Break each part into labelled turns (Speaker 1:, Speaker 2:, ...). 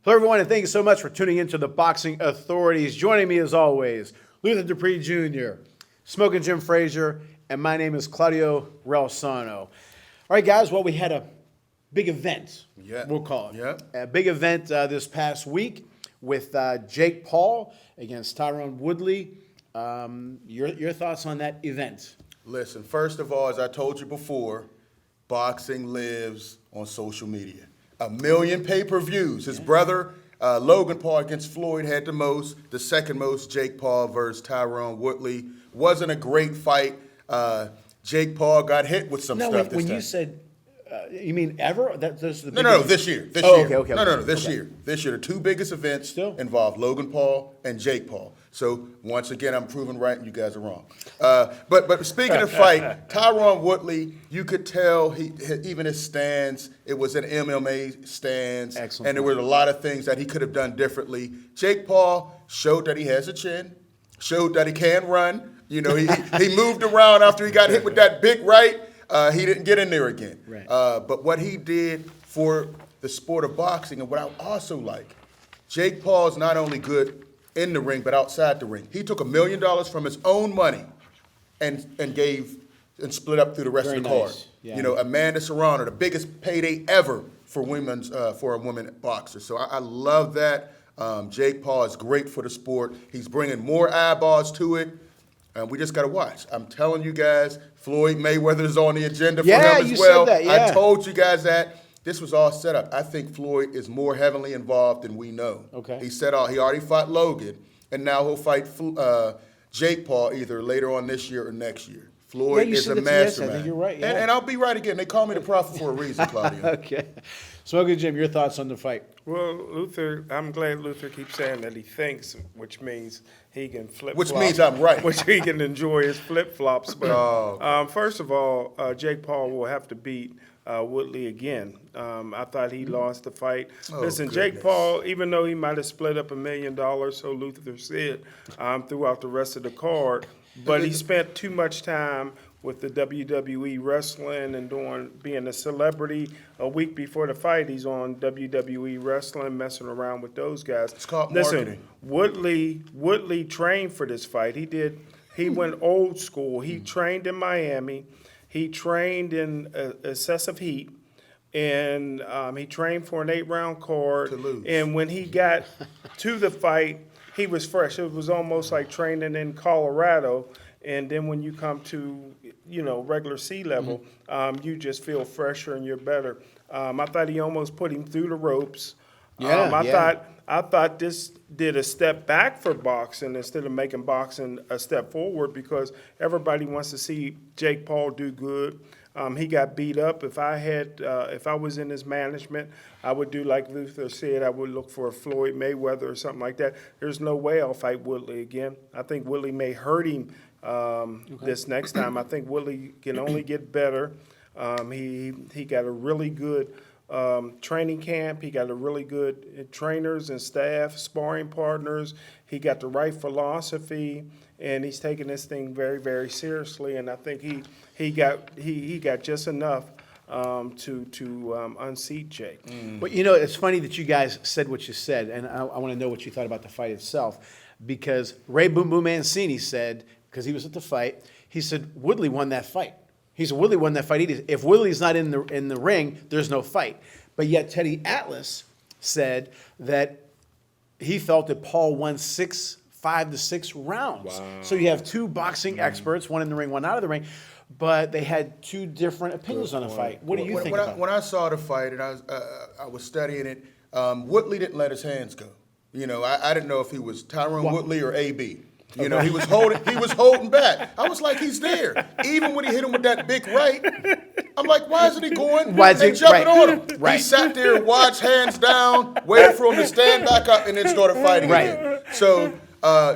Speaker 1: Hello, everyone, and thank you so much for tuning into the Boxing Authorities. Joining me, as always, Luther Dupree Jr., Smoking Jim Frazier, and my name is Claudio Relsano. All right, guys, well, we had a big event, we'll call it. A big event this past week with Jake Paul against Tyron Woodley. Your thoughts on that event?
Speaker 2: Listen, first of all, as I told you before, boxing lives on social media. 1 million pay-per-views. His brother, Logan Paul against Floyd, had the most. The second most, Jake Paul versus Tyron Woodley. Wasn't a great fight. Jake Paul got hit with some stuff this time.
Speaker 1: When you said, you mean ever?
Speaker 2: No, this year. This year. This year, the two biggest events involve Logan Paul and Jake Paul. So, once again, I'm proven right and you guys are wrong. But speaking of fight, Tyron Woodley, you could tell even his stance, it was an MMA stance.
Speaker 1: Excellent.
Speaker 2: And there were a lot of things that he could have done differently. Jake Paul showed that he has a chin, showed that he can run. You know, he moved around after he got hit with that big right. He didn't get in there again.
Speaker 1: Right.
Speaker 2: But what he did for the sport of boxing, and what I also like, Jake Paul is not only good in the ring, but outside the ring. He took $1 million from his own money and split up through the rest of the card.
Speaker 1: Yeah.
Speaker 2: You know, Amanda Serrano, the biggest payday ever for a woman boxer. So I love that. Jake Paul is great for the sport. He's bringing more eyeballs to it. And we just got to watch. I'm telling you guys, Floyd Mayweather is on the agenda for him as well.
Speaker 1: Said that, yeah.
Speaker 2: I told you guys that. This was all set up. I think Floyd is more heavily involved than we know.
Speaker 1: Okay.
Speaker 2: He already fought Logan, and now he'll fight Jake Paul either later on this year or next year. Floyd is a mastermind.
Speaker 1: I think you're right. Yeah.
Speaker 2: And I'll be right again. They call me the prophet for a reason, Claudio.
Speaker 1: Okay. Smoking Jim, your thoughts on the fight?
Speaker 3: Well, Luther, I'm glad Luther keeps saying that he thinks, which means he can flip-flop.
Speaker 2: Which means I'm right.
Speaker 3: Which he can enjoy his flip-flops. But first of all, Jake Paul will have to beat Woodley again. I thought he lost the fight. Listen,
Speaker 2: goodness.
Speaker 3: Jake Paul, even though he might have split up $1 million, so Luther said, throughout the rest of the card, but he spent too much time with the WWE wrestling and being a celebrity. A week before the fight, he's on WWE wrestling, messing around with those guys.
Speaker 2: It's called marketing.
Speaker 3: Woodley trained for this fight. He went old school. He trained in Miami. He trained in excessive heat. And he trained for an 8-round card.
Speaker 2: To lose.
Speaker 3: And when he got to the fight, he was fresh. It was almost like training in Colorado. And then when you come to, regular sea level, you just feel fresher and you're better. I thought he almost put him through the ropes. I thought this did a step back for boxing instead of making boxing a step forward because everybody wants to see Jake Paul do good. He got beat up. If I was in his management, I would do like Luther said. I would look for a Floyd Mayweather or something like that. There's no way I'll fight Woodley again. I think Woodley may hurt him this next time. I think Woodley can only get better. He got a really good training camp. He got a really good trainers and staff, sparring partners. He got the right philosophy, and he's taking this thing very, very seriously. And I think he got just enough to unseat Jake.
Speaker 1: But it's funny that you guys said what you said, and I want to know what you thought about the fight itself, because Ray Boom Boom Mancini said, because he was at the fight, he said Woodley won that fight. He said Woodley won that fight. If Woodley's not in the ring, there's no fight. But yet Teddy Atlas said that he felt that Paul won 5 to 6 rounds. Wow. So you have two boxing experts, one in the ring, one out of the ring, but they had two different opinions on the fight. What do you think about it?
Speaker 2: When I saw the fight and I was studying it, Woodley didn't let his hands go. I didn't know if he was Tyron Woodley or AB. He was holding back. I was like, he's there. Even when he hit him with that big right, I'm like, why isn't he going?
Speaker 1: Why is he
Speaker 2: jumping on him?
Speaker 1: Right.
Speaker 2: He sat there, watched, hands down, waited for him to stand back up, and then started fighting again. So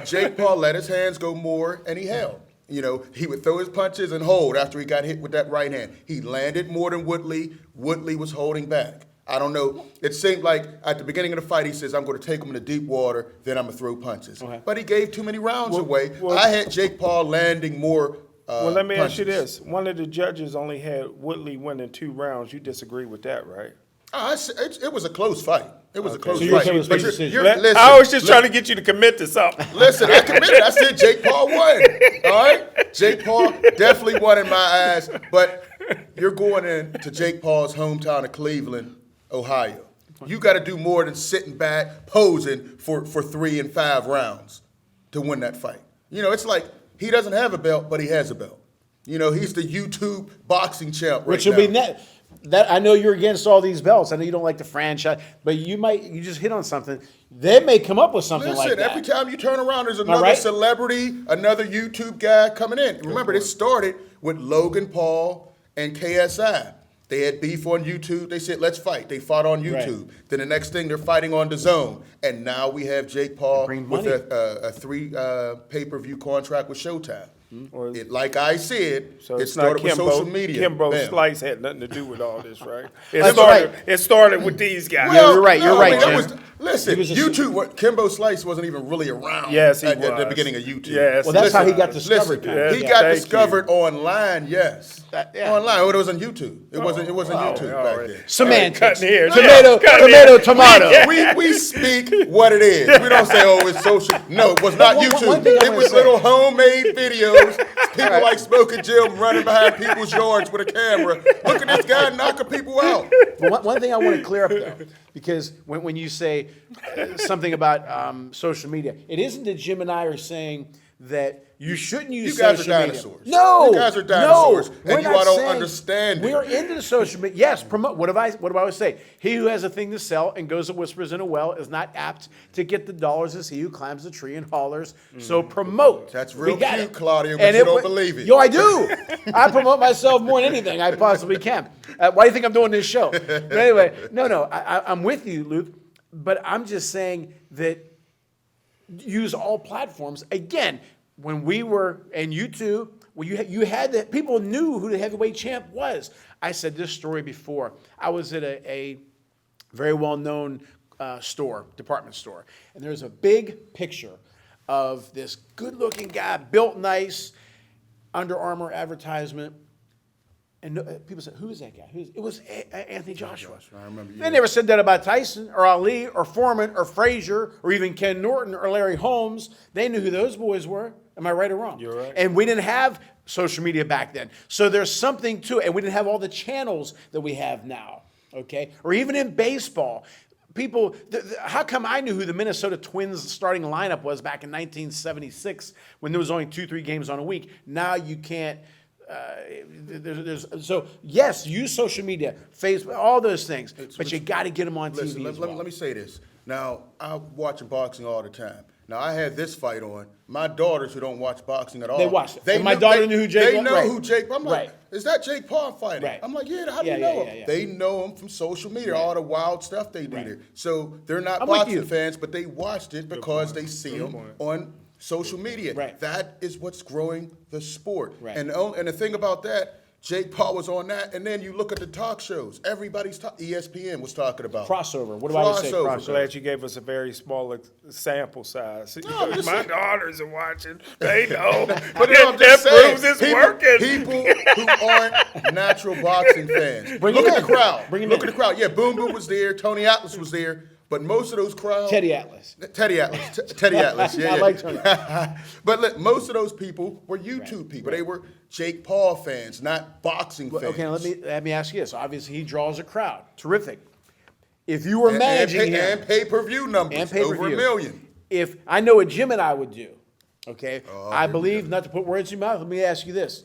Speaker 2: Jake Paul let his hands go more, and he held. He would throw his punches and hold after he got hit with that right hand. He landed more than Woodley. Woodley was holding back. I don't know. It seemed like at the beginning of the fight, he says, I'm going to take him into deep water, then I'm going to throw punches. Okay. But he gave too many rounds away. I had Jake Paul landing more
Speaker 3: let me
Speaker 2: punches.
Speaker 3: ask you this. One of the judges only had Woodley winning 2 rounds. You disagree with that, right?
Speaker 2: It was a close fight. It was a close
Speaker 1: So you're
Speaker 2: fight.
Speaker 1: okay with
Speaker 2: But
Speaker 1: split decision?
Speaker 2: listen,
Speaker 3: I was just trying to get you to commit to something.
Speaker 2: Listen, I committed. I said Jake Paul won. All right? Jake Paul definitely won in my eyes. But you're going into Jake Paul's hometown of Cleveland, Ohio. You got to do more than sitting back, posing for 3 and 5 rounds to win that fight. You know, it's like he doesn't have a belt, but he has a belt. You know, he's the YouTube boxing champ right
Speaker 1: Which will
Speaker 2: now.
Speaker 1: be that I know you're against all these belts. I know you don't like the franchise, but you just hit on something. They may come up with something
Speaker 2: Listen,
Speaker 1: like that.
Speaker 2: every time you turn around, there's
Speaker 1: I
Speaker 2: another
Speaker 1: right?
Speaker 2: celebrity, another YouTube guy coming in. Remember, this started with Logan Paul and KSI. They had beef on YouTube. They said, let's fight. They fought on YouTube.
Speaker 1: Right.
Speaker 2: Then the next thing, they're fighting on DAZN. And now we have Jake Paul
Speaker 1: Bring
Speaker 2: with
Speaker 1: money.
Speaker 2: a 3 pay-per-view contract with Showtime.
Speaker 3: Or-
Speaker 2: Like I said,
Speaker 3: So
Speaker 2: it
Speaker 3: it's not
Speaker 2: started with
Speaker 3: Kimbo.
Speaker 2: social media.
Speaker 3: Kimbo
Speaker 2: Bam.
Speaker 3: Slice had nothing to do with all this, right?
Speaker 1: That's right.
Speaker 3: It started with these guys.
Speaker 1: Well, you're right,
Speaker 2: no, I mean,
Speaker 1: Jim.
Speaker 2: that was- listen,
Speaker 1: He was a-
Speaker 2: YouTube, Kimbo Slice wasn't even really around
Speaker 3: Yes, he
Speaker 2: at the
Speaker 3: was.
Speaker 2: beginning of YouTube.
Speaker 3: Yes,
Speaker 1: Well, that's how he
Speaker 2: Listen,
Speaker 1: got discovered,
Speaker 2: listen,
Speaker 1: kind of.
Speaker 2: he
Speaker 3: Yeah,
Speaker 2: got
Speaker 3: thank
Speaker 2: discovered online, yes.
Speaker 1: Yeah.
Speaker 2: Online, but it was on YouTube. It wasn't YouTube
Speaker 3: all
Speaker 2: back
Speaker 3: right.
Speaker 2: then.
Speaker 1: Semantics.
Speaker 3: Cutting here.
Speaker 1: Tomato,
Speaker 3: Cutting
Speaker 1: tomato,
Speaker 3: here.
Speaker 1: tomato.
Speaker 2: We speak what it is. We don't say, oh, it's social. No, it was not
Speaker 1: One
Speaker 2: YouTube.
Speaker 1: thing I
Speaker 2: It
Speaker 1: wanna
Speaker 2: was
Speaker 1: say.
Speaker 2: little homemade videos. People like Smoking Jim running behind people's yards with a camera. Look at this guy knocking people out.
Speaker 1: But one thing I want to clear up though, because when you say something about social media, it isn't that Jim and I are saying that you shouldn't use
Speaker 2: You guys are
Speaker 1: social media.
Speaker 2: dinosaurs.
Speaker 1: No,
Speaker 2: You guys are dinosaurs,
Speaker 1: no,
Speaker 2: and
Speaker 1: we're
Speaker 2: you
Speaker 1: not
Speaker 2: don't
Speaker 1: saying-
Speaker 2: understand it.
Speaker 1: We are into the social media. Yes, promote. What do I always say? He who has a thing to sell and goes and whispers in a well is not apt to get the dollars as he who climbs the tree and hollers. So promote.
Speaker 2: That's
Speaker 1: We
Speaker 2: real
Speaker 1: got
Speaker 2: cute,
Speaker 1: it.
Speaker 2: Claudia, but
Speaker 1: And
Speaker 2: you don't believe it.
Speaker 1: Yo, I do. I promote myself more than anything I possibly can. Why do you think I'm doing this show? But anyway, no, I'm with you, Luke. But I'm just saying that use all platforms. Again, when we were, and you too, well, you had the people knew who the heavyweight champ was. I said this story before. I was at a very well-known department store, and there's a big picture of this good-looking guy, built nice, Under Armour advertisement. And people said, who is that guy? It was Anthony Joshua.
Speaker 2: I remember.
Speaker 1: They never said that about Tyson or Ali or Foreman or Frazier or even Ken Norton or Larry Holmes. They knew who those boys were. Am I right or wrong?
Speaker 3: You're right.
Speaker 1: And we didn't have social media back then. So there's something to it. And we didn't have all the channels that we have now, okay? Or even in baseball. People, how come I knew who the Minnesota Twins starting lineup was back in 1976 when there was only 2-3 games on a week? Now you can't. So yes, use social media, Facebook, all those things, but you got to get them on
Speaker 2: Listen,
Speaker 1: TV as well.
Speaker 2: let me say this. Now, I'm watching boxing all the time. Now, I had this fight on. My daughters who don't watch boxing at all.
Speaker 1: They watch it. And my daughter knew who Jake
Speaker 2: They
Speaker 1: was.
Speaker 2: know
Speaker 1: Right.
Speaker 2: who Jake. I'm like,
Speaker 1: Right.
Speaker 2: is that Jake Paul fighting?
Speaker 1: Right.
Speaker 2: I'm like, yeah. How do
Speaker 1: Yeah,
Speaker 2: you know
Speaker 1: yeah,
Speaker 2: him?
Speaker 1: yeah.
Speaker 2: They know him from social media. All the wild stuff they do
Speaker 1: Right.
Speaker 2: there. So they're not
Speaker 1: I'm with
Speaker 2: boxing
Speaker 1: you.
Speaker 2: fans, but they watched it because they see him on social media.
Speaker 1: Right.
Speaker 2: That is what's growing the sport.
Speaker 1: Right.
Speaker 2: And the thing about that, Jake Paul was on that, and then you look at the talk shows. Everybody's ESPN was talking about
Speaker 1: Crossover. What do I always say?
Speaker 2: Crossover.
Speaker 3: I'm
Speaker 1: Crossover.
Speaker 3: glad you gave us a very small sample size.
Speaker 2: No, just
Speaker 3: My
Speaker 2: say-
Speaker 3: daughters are watching. They know.
Speaker 2: But no, I'm
Speaker 3: that
Speaker 2: just saying,
Speaker 3: proves it's
Speaker 2: people,
Speaker 3: working.
Speaker 2: People who aren't natural boxing fans.
Speaker 1: Bring
Speaker 2: Look
Speaker 1: him
Speaker 2: at
Speaker 1: in.
Speaker 2: the crowd.
Speaker 1: Bring him
Speaker 2: Look
Speaker 1: in.
Speaker 2: at the crowd. Yeah, Boom Boom was there. Tony Atlas was there. But most of those crowds.
Speaker 1: Teddy Atlas.
Speaker 2: Teddy Atlas. Teddy Atlas. Yeah,
Speaker 1: I
Speaker 2: yeah.
Speaker 1: like Tony.
Speaker 2: But look, most of those people were YouTube people. They were Jake Paul fans, not boxing fans.
Speaker 1: Okay, let me ask you this. Obviously, he draws a crowd. Terrific. If you were managing him
Speaker 2: and pay-per-view numbers,
Speaker 1: and pay-per-view,
Speaker 2: over 1 million.
Speaker 1: If I know what Jim and I would do, okay, I
Speaker 2: here we
Speaker 1: believe, not to put words in your mouth, let me ask you this.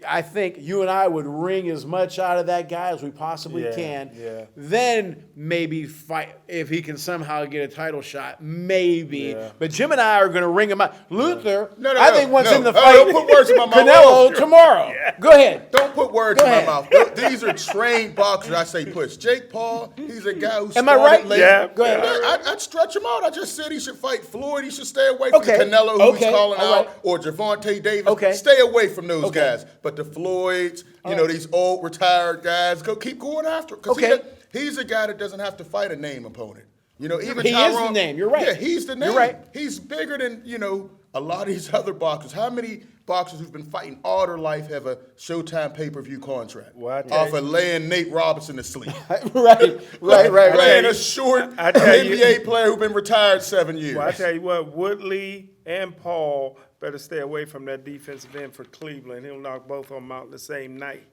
Speaker 1: I think you and I would wring as much out of that guy as we possibly
Speaker 3: Yeah,
Speaker 1: can.
Speaker 3: yeah.
Speaker 1: Then maybe fight if he can somehow get a title shot. Maybe.
Speaker 3: Yeah.
Speaker 1: But Jim and I are going to wring him out. Luther,
Speaker 2: No,
Speaker 1: I think wants him to
Speaker 2: no,
Speaker 1: fight
Speaker 2: don't put words in my mouth.
Speaker 1: Canelo tomorrow. Go ahead.
Speaker 2: Don't put words
Speaker 1: Go
Speaker 2: in
Speaker 1: ahead.
Speaker 2: my mouth. These are trained boxers. I say push. Jake Paul, he's a guy who
Speaker 1: Am I
Speaker 2: started
Speaker 1: right?
Speaker 2: late.
Speaker 3: Yeah.
Speaker 1: Go ahead.
Speaker 2: I'd stretch him out. I just said he should fight Floyd. He should stay away from
Speaker 1: Okay.
Speaker 2: Canelo, who
Speaker 1: Okay.
Speaker 2: he's calling
Speaker 1: All
Speaker 2: out,
Speaker 1: right.
Speaker 2: or Gervonta Davis.
Speaker 1: Okay.
Speaker 2: Stay away from those
Speaker 1: Okay.
Speaker 2: guys. But the Floyds, you know, these old retired guys, keep going after him. Because
Speaker 1: Okay.
Speaker 2: he's a guy that doesn't have to fight a name opponent. You know, even
Speaker 1: He is
Speaker 2: Tyrone,
Speaker 1: the name. You're right.
Speaker 2: Yeah, he's the name.
Speaker 1: You're right.
Speaker 2: He's bigger than, a lot of these other boxers, how many boxers who've been fighting all their life have a Showtime pay-per-view contract
Speaker 3: Well, I tell
Speaker 2: off
Speaker 3: you-
Speaker 2: of laying Nate Robinson to sleep?
Speaker 1: right.
Speaker 2: Laying a short
Speaker 3: I tell you-
Speaker 2: NBA player who's been retired 7 years.
Speaker 3: Well, I tell you what, Woodley and Paul better stay away from that defensive end for Cleveland. He'll knock both of them out the same night.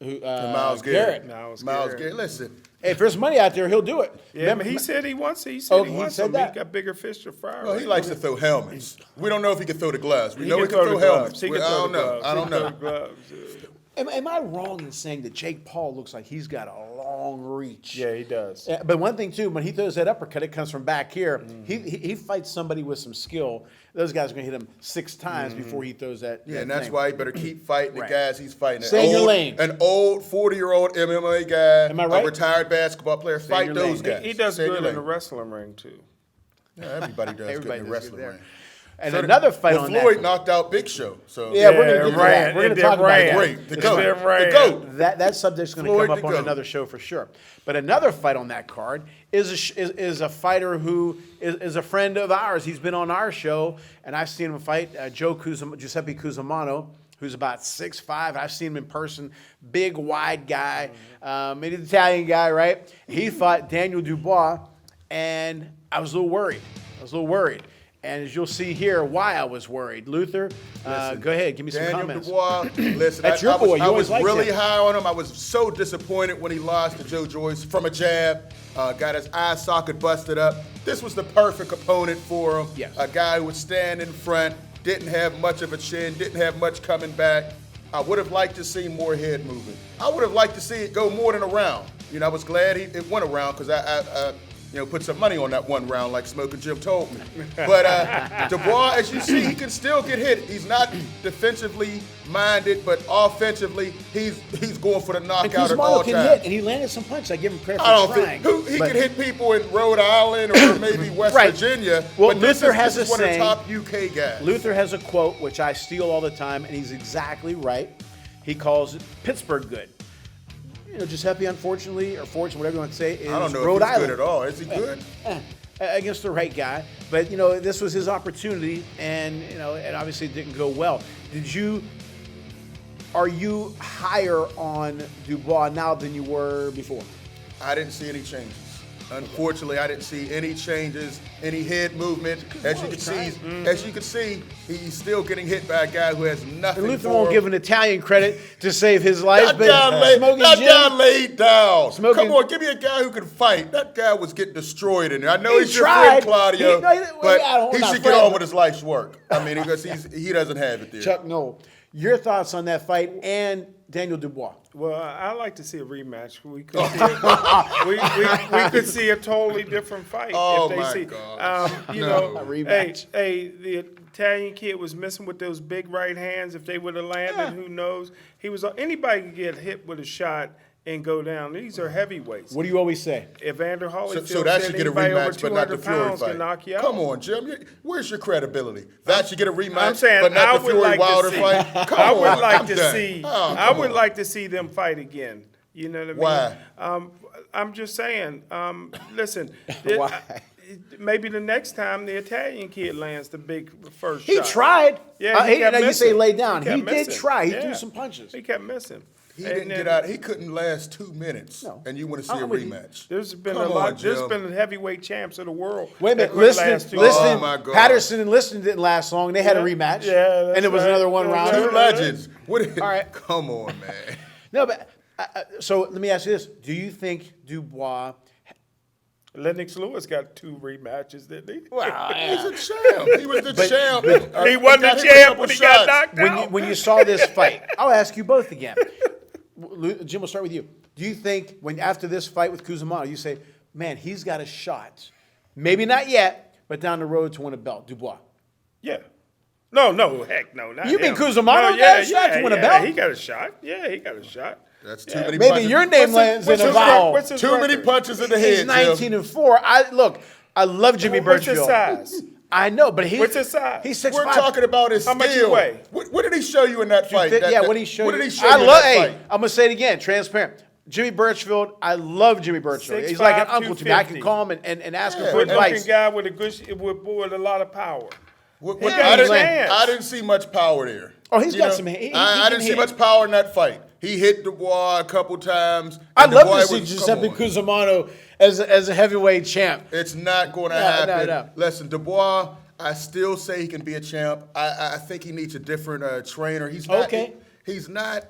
Speaker 2: Miles Garrett.
Speaker 3: Miles
Speaker 2: Miles
Speaker 3: Garrett.
Speaker 2: Garrett. Listen,
Speaker 1: Hey, if there's money out there, he'll do it.
Speaker 3: Yeah,
Speaker 1: Remember-
Speaker 3: but he said he wants it. He
Speaker 1: Oh,
Speaker 3: said
Speaker 1: he
Speaker 3: he wants
Speaker 1: said
Speaker 3: them.
Speaker 1: that?
Speaker 3: He got bigger fish to fry.
Speaker 2: well, he likes to throw helmets. We don't know if he can throw the gloves. We
Speaker 3: He
Speaker 2: know
Speaker 3: can
Speaker 2: he can throw
Speaker 3: the
Speaker 2: helmets.
Speaker 3: gloves. He can
Speaker 2: I
Speaker 3: throw
Speaker 2: don't
Speaker 3: the
Speaker 2: know.
Speaker 3: gloves.
Speaker 2: I
Speaker 3: He
Speaker 2: don't
Speaker 3: can throw
Speaker 2: know.
Speaker 3: the gloves, yeah.
Speaker 1: Am I wrong in saying that Jake Paul looks like he's got a long reach?
Speaker 3: Yeah, he does.
Speaker 1: Yeah, but one thing too, when he throws that uppercut, it comes from back here. He fights somebody with some skill. Those guys are gonna hit him 6 times before he throws that.
Speaker 2: Yeah,
Speaker 1: that
Speaker 2: and that's
Speaker 1: thing.
Speaker 2: why he better keep fighting
Speaker 1: Right.
Speaker 2: the guys he's fighting.
Speaker 1: Stay in your lane.
Speaker 2: An old 40-year-old MMA guy,
Speaker 1: Am I right?
Speaker 2: a retired basketball player.
Speaker 1: Stay in
Speaker 2: Fight
Speaker 1: your
Speaker 2: those
Speaker 1: lane.
Speaker 2: guys.
Speaker 3: He does
Speaker 2: Stay
Speaker 3: good in
Speaker 2: your
Speaker 3: the
Speaker 2: lane.
Speaker 3: wrestling ring, too.
Speaker 2: Yeah, everybody does
Speaker 1: Everybody
Speaker 2: good in the
Speaker 1: does good
Speaker 2: wrestling
Speaker 1: there.
Speaker 2: ring.
Speaker 1: And
Speaker 2: So
Speaker 1: another fight
Speaker 2: well,
Speaker 1: on
Speaker 2: Floyd
Speaker 1: that.
Speaker 2: knocked out Big Show. So
Speaker 1: Yeah, we're gonna get to
Speaker 3: Ran.
Speaker 1: that. We're
Speaker 3: It
Speaker 1: gonna
Speaker 3: been
Speaker 1: talk about
Speaker 3: ran.
Speaker 1: that.
Speaker 2: great. The
Speaker 3: It's
Speaker 2: GOAT.
Speaker 3: been
Speaker 2: The
Speaker 3: ran.
Speaker 2: GOAT.
Speaker 1: That subject's going to
Speaker 2: Floyd
Speaker 1: come up
Speaker 2: to
Speaker 1: on
Speaker 2: go.
Speaker 1: another show for sure. But another fight on that card is a fighter who is a friend of ours. He's been on our show, and I've seen him fight Giuseppe Cusimano, who's about 6'5". I've seen him in person, big, wide guy, maybe the Italian guy, right? He fought Daniel Dubois, and I was a little worried. And as you'll see here, why I was worried. Luther, go ahead, give me some
Speaker 2: Daniel
Speaker 1: comments.
Speaker 2: Dubois, listen,
Speaker 1: That's your boy. You
Speaker 2: I
Speaker 1: always
Speaker 2: was
Speaker 1: liked
Speaker 2: really
Speaker 1: him.
Speaker 2: high on him. I was so disappointed when he lost to Joe Joyce from a jab. Got his eye socket busted up. This was the perfect opponent for him.
Speaker 1: Yes.
Speaker 2: A guy who would stand in front, didn't have much of a chin, didn't have much coming back. I would have liked to see more head movement. I would have liked to see it go more than a round. You know, I was glad it went a round because I put some money on that one round, like Smoking Jim told me. But Dubois, as you see, he can still get hit. He's not defensively minded, but offensively, he's going for the
Speaker 1: And
Speaker 2: knockout at all
Speaker 1: Cusimano can
Speaker 2: times.
Speaker 1: hit, and he landed some punches. I give him credit for
Speaker 2: I don't
Speaker 1: trying.
Speaker 2: think he
Speaker 1: but-
Speaker 2: can hit people in Rhode Island or maybe West
Speaker 1: Right.
Speaker 2: Virginia.
Speaker 1: Well,
Speaker 2: but this
Speaker 1: Luther
Speaker 2: is
Speaker 1: has a
Speaker 2: one of the
Speaker 1: saying-
Speaker 2: top UK guys.
Speaker 1: Luther has a quote, which I steal all the time, and he's exactly right. He calls it Pittsburgh good. You know, Giuseppe, unfortunately, or fortunately, whatever you want to say, is
Speaker 2: I don't know
Speaker 1: Rhode
Speaker 2: if he's
Speaker 1: Island.
Speaker 2: good at all. Is he good?
Speaker 1: Against the right guy. But, you know, this was his opportunity, and, you know, and obviously it didn't go well. Are you higher on Dubois now than you were before?
Speaker 2: I didn't see any changes. Unfortunately, I didn't see any changes, any head movement. As you can see, he's still getting hit by a guy who has nothing.
Speaker 1: And Luther
Speaker 2: for
Speaker 1: won't
Speaker 2: him.
Speaker 1: give an Italian credit to save his life,
Speaker 2: That
Speaker 1: but Smoking
Speaker 2: guy
Speaker 1: Jim,
Speaker 2: laid down.
Speaker 1: Smoking-
Speaker 2: Come on, give me a guy who can fight. That guy was getting destroyed in there. I know
Speaker 1: He
Speaker 2: he's your
Speaker 1: tried.
Speaker 2: friend, Claudio,
Speaker 1: He- no, he-
Speaker 2: but
Speaker 1: I don't-
Speaker 2: he
Speaker 1: not
Speaker 2: should get
Speaker 1: friend,
Speaker 2: on
Speaker 1: but-
Speaker 2: with his life's work. I mean, because he doesn't have it there.
Speaker 1: Chuck Noll. Your thoughts on that fight and Daniel Dubois?
Speaker 3: Well, I like to see a rematch. We could we could see a totally different fight.
Speaker 2: Oh,
Speaker 3: if they
Speaker 2: my
Speaker 3: see.
Speaker 2: gosh.
Speaker 3: You
Speaker 2: No.
Speaker 3: know,
Speaker 1: A rematch.
Speaker 3: Hey, the Italian kid was missing with those big right hands. If they would have landed, who knows? Anybody could get hit with a shot and go down. These are heavyweights.
Speaker 1: What do you always say?
Speaker 3: Evander Holyfield
Speaker 2: So that
Speaker 3: said
Speaker 2: should get a
Speaker 3: anybody over
Speaker 2: rematch, but not the
Speaker 3: 200
Speaker 2: Fury
Speaker 3: pounds
Speaker 2: fight.
Speaker 3: can knock you out.
Speaker 2: Come on, Jim. Where's your credibility? That should get a rematch,
Speaker 3: I'm saying
Speaker 2: but not
Speaker 3: I
Speaker 2: the
Speaker 3: would
Speaker 2: Fury
Speaker 3: like
Speaker 2: Wilder
Speaker 3: to see.
Speaker 2: fight. Come
Speaker 3: I would
Speaker 2: on,
Speaker 3: like
Speaker 2: I'm
Speaker 3: to
Speaker 2: done.
Speaker 3: see.
Speaker 2: Oh,
Speaker 3: I
Speaker 2: come
Speaker 3: would
Speaker 2: on.
Speaker 3: like to see them fight again. You know what I mean?
Speaker 2: Why?
Speaker 3: I'm just saying. Listen.
Speaker 1: Why?
Speaker 3: Maybe the next time the Italian kid lands the big first
Speaker 1: He
Speaker 3: shot.
Speaker 1: tried.
Speaker 3: Yeah, he kept
Speaker 1: now you say
Speaker 3: missing.
Speaker 1: lay down.
Speaker 3: kept
Speaker 1: He did
Speaker 3: missing.
Speaker 1: try. He
Speaker 3: Yeah.
Speaker 1: threw some punches.
Speaker 3: He kept missing.
Speaker 2: He
Speaker 3: And
Speaker 2: didn't
Speaker 3: then
Speaker 2: get out. He couldn't last 2 minutes,
Speaker 1: No.
Speaker 2: and you want to see
Speaker 1: I'm
Speaker 2: a
Speaker 1: with you.
Speaker 2: rematch.
Speaker 3: There's been
Speaker 2: Come
Speaker 3: a lot.
Speaker 2: on,
Speaker 3: There's
Speaker 2: Jim.
Speaker 3: been heavyweight champs of the world.
Speaker 1: Wait a minute.
Speaker 3: that could last
Speaker 1: Listen,
Speaker 3: 2
Speaker 2: Oh,
Speaker 3: years.
Speaker 2: my God.
Speaker 1: Patterson and Liston didn't last long. They had a rematch.
Speaker 3: Yeah, that's
Speaker 1: and it was
Speaker 3: right.
Speaker 1: another one
Speaker 3: That's
Speaker 1: round.
Speaker 2: Two legends. What?
Speaker 1: All right.
Speaker 2: Come on, man.
Speaker 1: No, but so let me ask you this: do you think Dubois?
Speaker 3: Lennox Lewis got 2 rematches, didn't he?
Speaker 2: He's a champ. He was the champ.
Speaker 3: He wasn't
Speaker 2: got
Speaker 3: the
Speaker 2: hit with a
Speaker 3: champ
Speaker 2: couple
Speaker 3: when he got
Speaker 2: shots.
Speaker 3: knocked
Speaker 1: When
Speaker 3: out.
Speaker 1: when you saw this fight, I'll ask you both again. Jim, we'll start with you. Do you think when after this fight with Cusimano, you say, "Man, he's got a shot, maybe not yet, but down the road to win a belt"? Dubois.
Speaker 3: Yeah. No, heck no. Not
Speaker 1: You mean
Speaker 3: him.
Speaker 1: Cusimano got a shot to win a belt?
Speaker 3: He got a shot. Yeah, he got a shot.
Speaker 2: That's too many
Speaker 1: Maybe
Speaker 2: punches.
Speaker 1: your name lands in a vowel.
Speaker 3: What's his
Speaker 2: Too many
Speaker 3: record?
Speaker 2: punches in the
Speaker 1: He's
Speaker 2: head,
Speaker 1: 19-4. I love Jimmy
Speaker 3: What's his
Speaker 1: Birchfield.
Speaker 3: size?
Speaker 1: I know, but
Speaker 3: What's his size?
Speaker 1: He's
Speaker 2: We're
Speaker 1: 6'5".
Speaker 2: talking about his
Speaker 3: How
Speaker 2: skill.
Speaker 3: much he weigh?
Speaker 2: What did he show you in that fight?
Speaker 1: Yeah, what did he show
Speaker 2: What
Speaker 1: you?
Speaker 2: did he show
Speaker 1: I
Speaker 2: you in
Speaker 1: love.
Speaker 2: that
Speaker 1: Hey,
Speaker 2: fight?
Speaker 1: I'm gonna say it again. Transparent. Jimmy Birchfield. I love Jimmy Birchfield. He's like an
Speaker 3: 6'5",
Speaker 1: uncle to me. I can
Speaker 3: 250.
Speaker 1: call him and ask him
Speaker 2: Yeah,
Speaker 1: for
Speaker 3: Good looking
Speaker 1: advice.
Speaker 3: guy with a good with a lot of power.
Speaker 2: What-
Speaker 3: He
Speaker 2: I
Speaker 3: got a
Speaker 2: didn't,
Speaker 3: chance.
Speaker 2: I didn't see much power there.
Speaker 1: Oh, he's
Speaker 2: You
Speaker 1: got
Speaker 2: know,
Speaker 1: some. He
Speaker 2: I
Speaker 1: can
Speaker 2: didn't see
Speaker 1: hit.
Speaker 2: much power in that fight. He hit Dubois a couple times.
Speaker 1: I'd
Speaker 2: and
Speaker 1: love
Speaker 2: Dubois
Speaker 1: to see
Speaker 2: was-
Speaker 1: Giuseppe
Speaker 2: come on.
Speaker 1: Cusimano as a heavyweight champ.
Speaker 2: It's not going to
Speaker 1: No,
Speaker 2: happen.
Speaker 1: no.
Speaker 2: Listen, Dubois, I still say he can be a champ. I think he needs a different trainer. He's not.
Speaker 1: Okay.
Speaker 2: He's not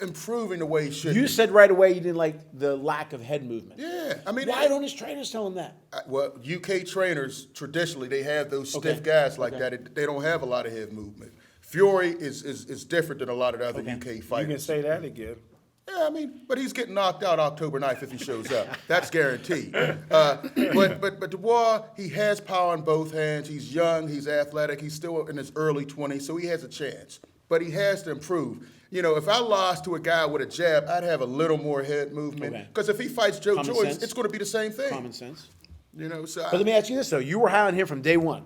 Speaker 2: improving the way he should.
Speaker 1: You
Speaker 2: be.
Speaker 1: said right away you didn't like the lack of head movement.
Speaker 2: Yeah, I mean,
Speaker 1: Why don't his trainers tell him that?
Speaker 2: Well, UK trainers traditionally they have those stiff
Speaker 1: Okay.
Speaker 2: guys like that. They don't have a lot of head movement. Fury is different than a lot of the other
Speaker 1: Okay.
Speaker 2: UK
Speaker 3: You
Speaker 2: fighters.
Speaker 3: can say that again.
Speaker 2: Yeah, I mean, but he's getting knocked out October 9th if he shows up. That's guaranteed. But Dubois, he has power in both hands. He's young, he's athletic, he's still in his early 20s, so he has a chance. But he has to improve. You know, if I lost to a guy with a jab, I'd have a little more head movement.
Speaker 1: Okay.
Speaker 2: Because if he fights Joe
Speaker 1: Common
Speaker 2: Joyce,
Speaker 1: sense.
Speaker 2: it's going to be the same thing.
Speaker 1: Common sense.
Speaker 2: You know, so
Speaker 1: But let me ask you this though: you were high on him from day one.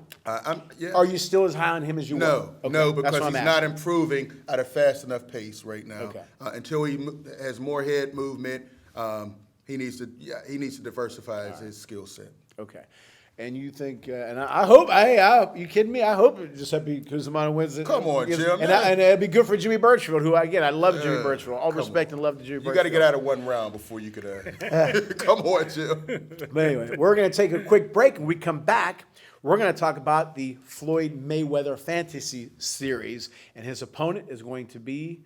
Speaker 2: yeah.
Speaker 1: Are you still as high on him as you were?
Speaker 2: No,
Speaker 1: Okay,
Speaker 2: no,
Speaker 1: that's
Speaker 2: because
Speaker 1: what
Speaker 2: he's
Speaker 1: I'm
Speaker 2: not
Speaker 1: asking.
Speaker 2: improving at a fast enough pace right now.
Speaker 1: Okay.
Speaker 2: Until he has more head movement, he needs to diversify his skill set.
Speaker 1: Okay. And you think, and I hope, you kidding me? I hope Giuseppe Cusimano wins it.
Speaker 2: Come on, Jim,
Speaker 1: And,
Speaker 2: man.
Speaker 1: and it'd be good for Jimmy Birchfield, who, again, I love Jimmy
Speaker 2: Yeah,
Speaker 1: Birchfield. All
Speaker 2: come
Speaker 1: respect and love to Jimmy
Speaker 2: You
Speaker 1: Birchfield.
Speaker 2: got to get out of one round before you could. Come on, Jim.
Speaker 1: But anyway, we're going to take a quick break. When we come back, we're going to talk about the Floyd Mayweather Fantasy Series, and his opponent is going to be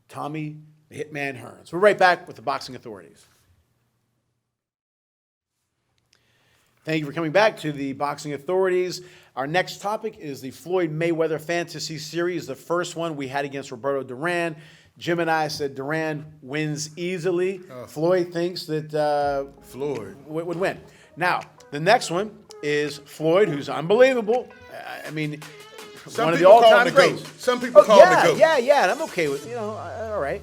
Speaker 1: Tommy the Hitman Hearns. We're right back with the Boxing Authorities. Thank you for coming back to the Boxing Authorities. Our next topic is the Floyd Mayweather Fantasy Series, the first one we had against Roberto Duran. Jim and I said Duran wins easily. Floyd thinks that
Speaker 2: Floyd
Speaker 1: would win. Now, the next one is Floyd, who's unbelievable. I mean,
Speaker 2: Some
Speaker 1: one of the
Speaker 2: people call him
Speaker 1: all-time
Speaker 2: the
Speaker 1: greats.
Speaker 2: GOAT. Some people call him
Speaker 1: yeah,
Speaker 2: the GOAT.
Speaker 1: Yeah, and I'm okay with, all right.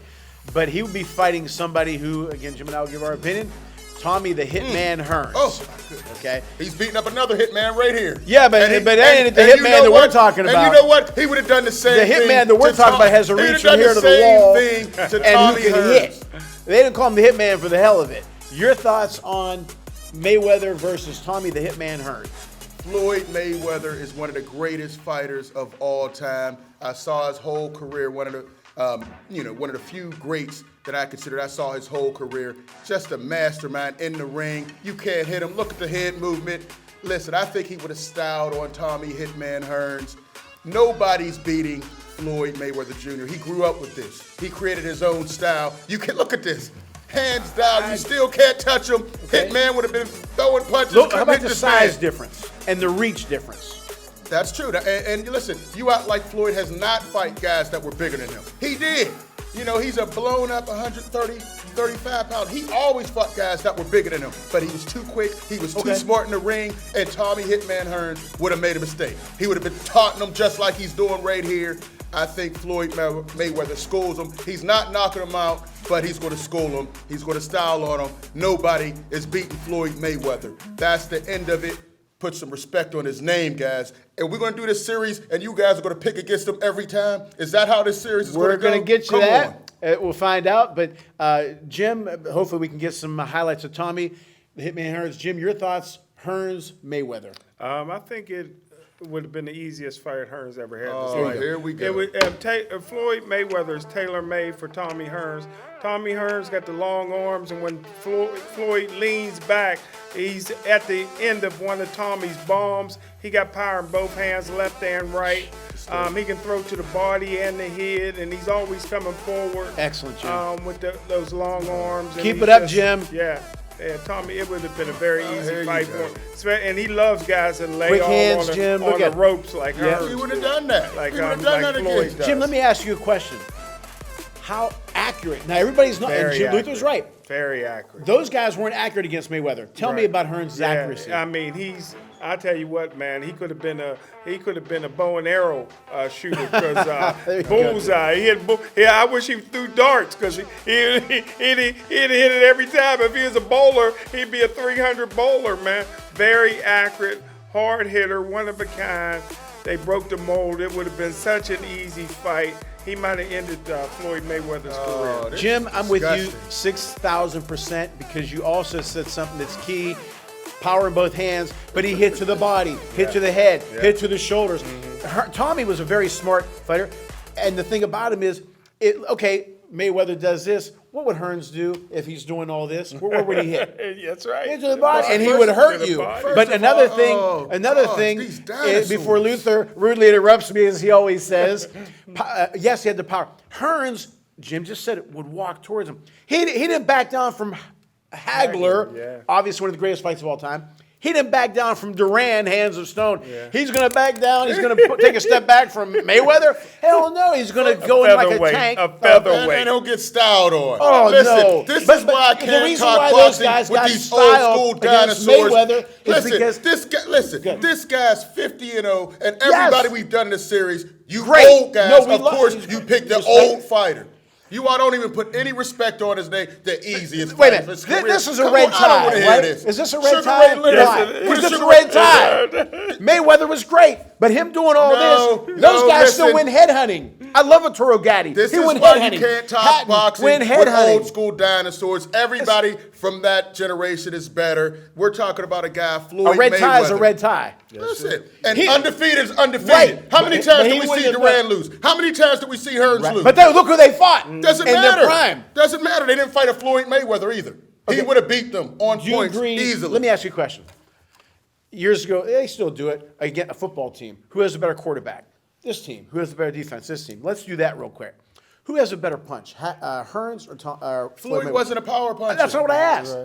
Speaker 1: But he would be fighting somebody who, again, Jim and I will give our opinion, Tommy the Hitman Hearns.
Speaker 2: Oh, my goodness.
Speaker 1: Okay.
Speaker 2: He's beating up another hitman right here.
Speaker 1: Yeah, but
Speaker 2: And
Speaker 1: that ain't the
Speaker 2: and
Speaker 1: hitman
Speaker 2: you know
Speaker 1: that we're
Speaker 2: what?
Speaker 1: talking about.
Speaker 2: And you know what? He would have done the same
Speaker 1: The
Speaker 2: thing.
Speaker 1: hitman that we're
Speaker 2: to
Speaker 1: talking about has a
Speaker 2: he would
Speaker 1: reach
Speaker 2: have
Speaker 1: from
Speaker 2: done
Speaker 1: here
Speaker 2: the
Speaker 1: to the wall
Speaker 2: same thing to
Speaker 1: and
Speaker 2: Tommy
Speaker 1: who can
Speaker 2: Hearns.
Speaker 1: hit. They didn't call him the hitman for the hell of it. Your thoughts on Mayweather versus Tommy the Hitman Hearns?
Speaker 2: Floyd Mayweather is one of the greatest fighters of all time. I saw his whole career, one of the few greats that I consider. I saw his whole career. Just a mastermind in the ring. You can't hit him. Look at the head movement. Listen, I think he would have styled on Tommy Hitman Hearns. Nobody's beating Floyd Mayweather Jr. He grew up with this. He created his own style. You can look at this. Hands down, you still can't touch him.
Speaker 1: Okay.
Speaker 2: Hitman would have been throwing punches.
Speaker 1: Look, how
Speaker 2: couldn't
Speaker 1: about
Speaker 2: hit
Speaker 1: the
Speaker 2: this
Speaker 1: size
Speaker 2: man.
Speaker 1: difference and the reach difference?
Speaker 2: That's true. And listen, you act like Floyd has not fight guys that were bigger than him. He did. You know, he's a blown up 130, 35 pound. He always fought guys that were bigger than him, but he was too quick. He was
Speaker 1: Okay.
Speaker 2: too smart in the ring, and Tommy Hitman Hearns would have made a mistake. He would have been taunting him just like he's doing right here. I think Floyd Mayweather schools him. He's not knocking him out, but he's going to school him. He's going to style on him. Nobody is beating Floyd Mayweather. That's the end of it. Put some respect on his name, guys. And we're going to do this series, and you guys are going to pick against him every time? Is that how this series is going
Speaker 1: We're
Speaker 2: to go?
Speaker 1: going to get you
Speaker 2: Come
Speaker 1: that.
Speaker 2: on.
Speaker 1: We'll find out. But Jim, hopefully we can get some highlights of Tommy, the Hitman Hearns. Jim, your thoughts, Hearns, Mayweather.
Speaker 3: I think it would have been the easiest fight Hearns ever had.
Speaker 2: Oh, here we go.
Speaker 3: Floyd Mayweather is tailor-made for Tommy Hearns. Tommy Hearns got the long arms, and when Floyd leans back, he's at the end of one of Tommy's bombs. He got power in both hands, left and right. He can throw to the body and the head, and he's always coming forward.
Speaker 1: Excellent, Jim.
Speaker 3: With those long arms. And
Speaker 1: Keep
Speaker 3: he's
Speaker 1: it up, Jim.
Speaker 3: Yeah. Yeah, Tommy, it would have been a very
Speaker 2: here
Speaker 3: easy
Speaker 2: you
Speaker 3: fight
Speaker 2: go.
Speaker 3: for him. And he loves guys that lay
Speaker 1: Quick
Speaker 3: all
Speaker 1: hands,
Speaker 3: on the,
Speaker 1: Jim.
Speaker 3: on
Speaker 1: Look
Speaker 3: the
Speaker 1: at-
Speaker 3: ropes like
Speaker 1: Yeah.
Speaker 3: Hearns.
Speaker 2: He would have done that.
Speaker 3: Like,
Speaker 2: he would have
Speaker 3: like
Speaker 2: done that
Speaker 3: Floyd
Speaker 2: again.
Speaker 3: does.
Speaker 1: Jim, let me ask you a question. How accurate? Now, everybody's not, and
Speaker 3: Very
Speaker 1: Jim Luther's
Speaker 3: accurate.
Speaker 1: right.
Speaker 3: Very accurate.
Speaker 1: Those guys weren't accurate against Mayweather. Tell me
Speaker 3: Right.
Speaker 1: about Hearns'
Speaker 3: Yeah,
Speaker 1: accuracy.
Speaker 3: I mean, I tell you what, man, he could have been a bow and arrow shooter because
Speaker 1: There you go.
Speaker 3: bullseye. I wish he threw darts because he'd hit it every time. If he was a bowler, he'd be a 300 bowler, man. Very accurate, hard hitter, one of a kind. They broke the mold. It would have been such an easy fight. He might have ended Floyd Mayweather's career.
Speaker 2: this
Speaker 1: Jim,
Speaker 2: is
Speaker 1: I'm with you
Speaker 2: disgusting.
Speaker 1: 6,000% because you also said something that's key. Power in both hands, but he hit to the body, hit to the head, hit to the shoulders. Tommy was a very smart fighter, and the thing about him is, okay, Mayweather does this. What would Hearns do if he's doing all this? Where would he hit?
Speaker 3: That's right.
Speaker 1: Into the body, and he
Speaker 3: First
Speaker 1: would
Speaker 3: to
Speaker 1: hurt
Speaker 3: the
Speaker 1: you.
Speaker 3: body.
Speaker 1: But another
Speaker 2: gosh,
Speaker 1: thing,
Speaker 2: these
Speaker 1: before
Speaker 2: dinosaurs.
Speaker 1: Luther rudely interrupts me, as he always says, yes, he had the power. Hearns, Jim just said it, would walk towards him. He didn't back down from Hagler,
Speaker 3: yeah.
Speaker 1: obviously one of the greatest fights of all time. He didn't back down from Duran, Hands of Stone.
Speaker 3: Yeah.
Speaker 1: He's going to back down. He's going to take a step back from Mayweather. Hell no, he's going to go in like a
Speaker 3: featherweight,
Speaker 1: tank.
Speaker 3: a featherweight.
Speaker 2: And he'll get styled on.
Speaker 1: Oh,
Speaker 2: Listen,
Speaker 1: no.
Speaker 2: This
Speaker 1: But-
Speaker 2: is why I
Speaker 1: but the
Speaker 2: can't
Speaker 1: reason
Speaker 2: talk
Speaker 1: why those
Speaker 2: boxing
Speaker 1: guys
Speaker 2: with
Speaker 1: got
Speaker 2: these
Speaker 1: style
Speaker 2: old school
Speaker 1: against
Speaker 2: dinosaurs.
Speaker 1: Mayweather is
Speaker 2: Listen,
Speaker 1: because-
Speaker 2: this guy's 50-0, and everybody we've done this series, you
Speaker 1: Great.
Speaker 2: old guys,
Speaker 1: No, we
Speaker 2: of
Speaker 1: love-
Speaker 2: course, you pick the
Speaker 1: Respect.
Speaker 2: old fighter. You all don't even put any respect on his name. The easiest
Speaker 1: Wait a
Speaker 2: fighter of
Speaker 1: minute.
Speaker 2: his career.
Speaker 1: This is a
Speaker 2: Come
Speaker 1: red
Speaker 2: on, I don't
Speaker 1: tie,
Speaker 2: wanna hear
Speaker 1: right?
Speaker 2: this.
Speaker 1: Is this a red
Speaker 2: Sugar
Speaker 1: tie?
Speaker 2: Ray Leonard.
Speaker 1: Why?
Speaker 2: Put
Speaker 1: Because it's a
Speaker 2: Sugar
Speaker 1: red
Speaker 2: Ray
Speaker 1: tie.
Speaker 2: Leonard.
Speaker 1: Mayweather was great, but him doing all
Speaker 2: No,
Speaker 1: this,
Speaker 2: no,
Speaker 1: those guys still
Speaker 2: listen.
Speaker 1: win headhunting. I love a Toro Gatti.
Speaker 2: This
Speaker 1: he
Speaker 2: is
Speaker 1: went
Speaker 2: why
Speaker 1: headhunting.
Speaker 2: you can't talk
Speaker 1: Hatton
Speaker 2: boxing
Speaker 1: win
Speaker 2: with
Speaker 1: headhunting.
Speaker 2: old school dinosaurs. Everybody from that generation is better. We're talking about a guy, Floyd
Speaker 1: A red
Speaker 2: Mayweather.
Speaker 1: tie is a red tie.
Speaker 2: Listen, and
Speaker 1: He-
Speaker 2: undefeated is undefeated.
Speaker 1: Right,
Speaker 2: How
Speaker 1: but-
Speaker 2: many
Speaker 1: but
Speaker 2: times
Speaker 1: he
Speaker 2: did we see
Speaker 1: wouldn't have
Speaker 2: Duran lose? How many times did we see Hearns lose?
Speaker 1: But then look who they fought.
Speaker 2: Doesn't
Speaker 1: in
Speaker 2: matter.
Speaker 1: their prime.
Speaker 2: Doesn't matter. They didn't fight a Floyd Mayweather either. He would have beat them on
Speaker 1: Do you
Speaker 2: points
Speaker 1: agree?
Speaker 2: easily.
Speaker 1: Let me ask you a question. Years ago, they still do it. Again, a football team. Who has a better quarterback? This team. Who has a better defense? This team. Let's do that real quick. Who has a better punch? Hearns or
Speaker 2: Floyd
Speaker 1: Mayweather?
Speaker 2: wasn't a power puncher.
Speaker 1: That's not what I asked.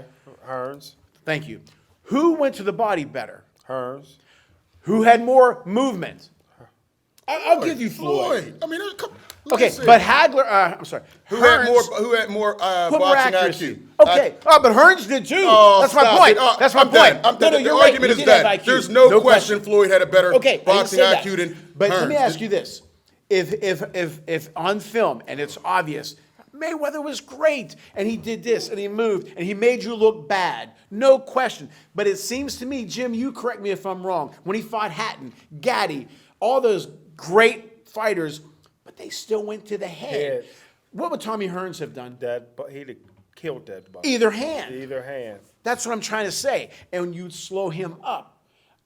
Speaker 3: Hearns.
Speaker 1: Thank you. Who went to the body better?
Speaker 3: Hearns.
Speaker 1: Who had more movement? I'll give you Floyd.
Speaker 2: I mean,
Speaker 1: Okay,
Speaker 2: listen.
Speaker 1: but Hagler. I'm sorry.
Speaker 2: Who had
Speaker 1: Hearns
Speaker 2: more
Speaker 1: put more
Speaker 2: boxing
Speaker 1: accuracy.
Speaker 2: IQ?
Speaker 1: Okay, but Hearns did too.
Speaker 2: Oh,
Speaker 1: That's my
Speaker 2: stop
Speaker 1: point.
Speaker 2: it. Oh,
Speaker 1: That's my
Speaker 2: I'm
Speaker 1: point.
Speaker 2: done. I'm done.
Speaker 1: No,
Speaker 2: The
Speaker 1: you're right.
Speaker 2: argument
Speaker 1: He
Speaker 2: is
Speaker 1: did have
Speaker 2: done.
Speaker 1: IQ.
Speaker 2: There's no question Floyd had a better
Speaker 1: Okay, I didn't
Speaker 2: boxing
Speaker 1: say that.
Speaker 2: IQ than
Speaker 1: But
Speaker 2: Hearns.
Speaker 1: let me ask you this: if on film and it's obvious, Mayweather was great and he did this and he moved and he made you look bad, no question. But it seems to me, Jim, you correct me if I'm wrong. When he fought Hatton, Gatti, all those great fighters, but they still went to the head.
Speaker 3: Yeah.
Speaker 1: What would Tommy Hearns have done?
Speaker 3: He'd have killed that body.
Speaker 1: Either hand.
Speaker 3: Either hand.
Speaker 1: That's what I'm trying to say. And you'd slow him up.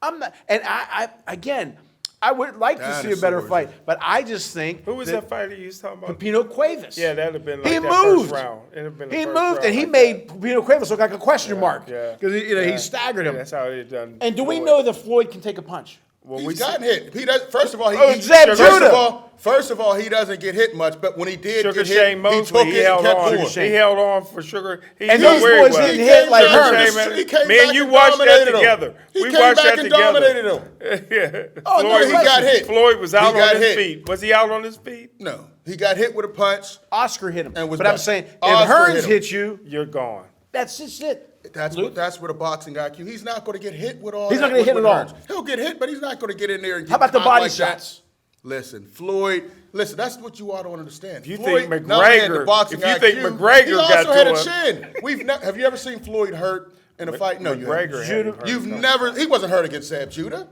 Speaker 1: I'm not, and I again, I would like to see a better
Speaker 2: Dinosaurs.
Speaker 1: fight, but I just think
Speaker 3: Who was that fighter you was talking about?
Speaker 1: Pino Cuevas.
Speaker 3: Yeah, that'd have been like
Speaker 1: he
Speaker 3: that
Speaker 1: moved.
Speaker 3: first round. It'd have been the
Speaker 1: He
Speaker 3: first
Speaker 1: moved,
Speaker 3: round
Speaker 1: and he
Speaker 3: like
Speaker 1: made Pino Cuevas look like a question mark
Speaker 3: Yeah.
Speaker 1: because he staggered him.
Speaker 3: That's how they done.
Speaker 1: And do we
Speaker 3: Floyd.
Speaker 1: know that Floyd can take a punch?
Speaker 3: Well,
Speaker 2: He's
Speaker 3: we
Speaker 2: gotten hit. He does. First of all,
Speaker 1: Zeb Judah.
Speaker 2: First of all, he doesn't get hit much. But when he did
Speaker 3: Sugar
Speaker 2: get
Speaker 3: Shane
Speaker 2: hit, he
Speaker 3: Mosley,
Speaker 2: took
Speaker 3: he
Speaker 2: it and
Speaker 3: held
Speaker 2: kept
Speaker 3: on.
Speaker 2: going.
Speaker 3: He held on for Sugar. He
Speaker 1: And
Speaker 3: knew
Speaker 1: these
Speaker 3: where he
Speaker 1: boys
Speaker 3: was.
Speaker 1: didn't hit like
Speaker 3: Sugar
Speaker 1: Hearns.
Speaker 3: Shane,
Speaker 2: He came
Speaker 3: man,
Speaker 2: back
Speaker 3: you
Speaker 2: and
Speaker 3: watched that
Speaker 2: dominated him.
Speaker 3: together.
Speaker 2: He
Speaker 3: We
Speaker 2: came
Speaker 3: watched
Speaker 2: back
Speaker 3: that
Speaker 2: and
Speaker 3: together.
Speaker 2: dominated him.
Speaker 3: Yeah.
Speaker 1: Oh, no,
Speaker 3: Floyd
Speaker 1: he
Speaker 2: got hit.
Speaker 3: Floyd was out
Speaker 2: He got
Speaker 3: on his
Speaker 2: hit.
Speaker 3: feet. Was he out on his feet?
Speaker 2: No, he got hit with a punch.
Speaker 1: Oscar hit him.
Speaker 2: And was
Speaker 1: But I'm
Speaker 2: back.
Speaker 1: saying, if
Speaker 2: Oscar
Speaker 1: Hearns
Speaker 2: hit him.
Speaker 1: hit you,
Speaker 3: You're gone.
Speaker 1: that's just it.
Speaker 2: That's
Speaker 1: Luke?
Speaker 2: that's where the boxing IQ. He's not going to get hit with all.
Speaker 1: He's
Speaker 2: that
Speaker 1: not gonna get
Speaker 2: with
Speaker 1: hit at all.
Speaker 2: Hearns. He'll get hit, but he's not going to get in there and get
Speaker 1: How about the
Speaker 2: caught
Speaker 1: body
Speaker 2: like that.
Speaker 1: shots?
Speaker 2: Listen, Floyd. Listen, that's what you all don't understand.
Speaker 3: If you
Speaker 2: Floyd
Speaker 3: think
Speaker 2: not only had the
Speaker 3: McGregor-
Speaker 2: boxing
Speaker 3: if you think
Speaker 2: IQ,
Speaker 3: McGregor
Speaker 2: he also
Speaker 3: got
Speaker 2: had
Speaker 3: to
Speaker 2: a
Speaker 3: him-
Speaker 2: chin. Have you ever seen Floyd hurt in a fight? No, you
Speaker 3: McGregor
Speaker 2: haven't.
Speaker 3: had him hurt.
Speaker 2: You've never. He wasn't hurt against Zeb Judah.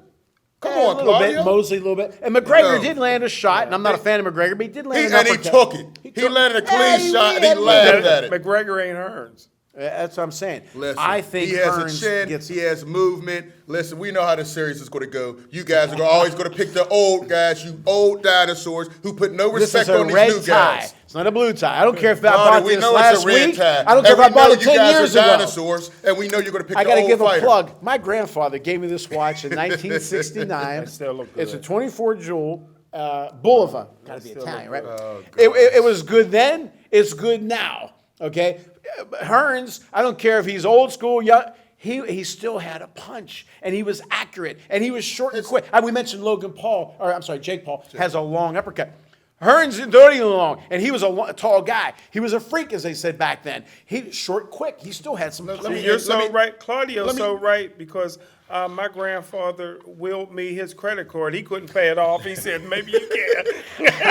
Speaker 2: Come
Speaker 1: Yeah,
Speaker 2: on,
Speaker 1: a little
Speaker 2: Claudio.
Speaker 1: bit, Mosley a little bit. And McGregor
Speaker 2: No.
Speaker 1: did land a shot, and I'm not a fan of McGregor, but he did land an
Speaker 2: And he
Speaker 1: uppercut.
Speaker 2: took it. He landed a clean
Speaker 1: he
Speaker 2: shot and he
Speaker 1: had
Speaker 2: laughed at it.
Speaker 3: McGregor ain't Hearns.
Speaker 1: That's what I'm saying.
Speaker 2: Listen,
Speaker 1: I think
Speaker 2: he has
Speaker 1: Hearns
Speaker 2: a chin.
Speaker 1: gets
Speaker 2: He has movement. Listen, we know how this series is going to go. You guys are always going to pick the old guys, you old dinosaurs who put no
Speaker 1: This
Speaker 2: respect
Speaker 1: is a
Speaker 2: on these
Speaker 1: red
Speaker 2: new
Speaker 1: tie.
Speaker 2: guys.
Speaker 1: It's not a blue tie. I don't care if I
Speaker 2: Claudio,
Speaker 1: bought
Speaker 2: we
Speaker 1: this
Speaker 2: know
Speaker 1: last
Speaker 2: it's a red
Speaker 1: week.
Speaker 2: tie.
Speaker 1: I don't care if I
Speaker 2: And we
Speaker 1: bought
Speaker 2: know
Speaker 1: it
Speaker 2: you
Speaker 1: 10
Speaker 2: guys
Speaker 1: years
Speaker 2: are
Speaker 1: ago.
Speaker 2: dinosaurs, and we know you're going to pick
Speaker 1: I
Speaker 2: the
Speaker 1: got to
Speaker 2: old
Speaker 1: give a
Speaker 2: fighter.
Speaker 1: plug. My grandfather gave me this watch in 1969.
Speaker 3: It still look good.
Speaker 1: It's a 24 jewel Bulova. Got to be
Speaker 3: still
Speaker 1: Italian,
Speaker 3: look
Speaker 1: right?
Speaker 2: Oh,
Speaker 1: It was good then. It's good now. Okay, Hearns. I don't care if he's old school, young. He still had a punch, and he was accurate, and he was short and quick. We mentioned Jake Paul has a long uppercut. Hearns didn't do anything long, and he was a tall guy. He was a freak, as they said back then. He short, quick. He still had some.
Speaker 2: Let me-
Speaker 3: You're so right. Claudio's
Speaker 2: let me-
Speaker 3: so right because my grandfather willed me his credit card. He couldn't pay it off. He said, maybe you can.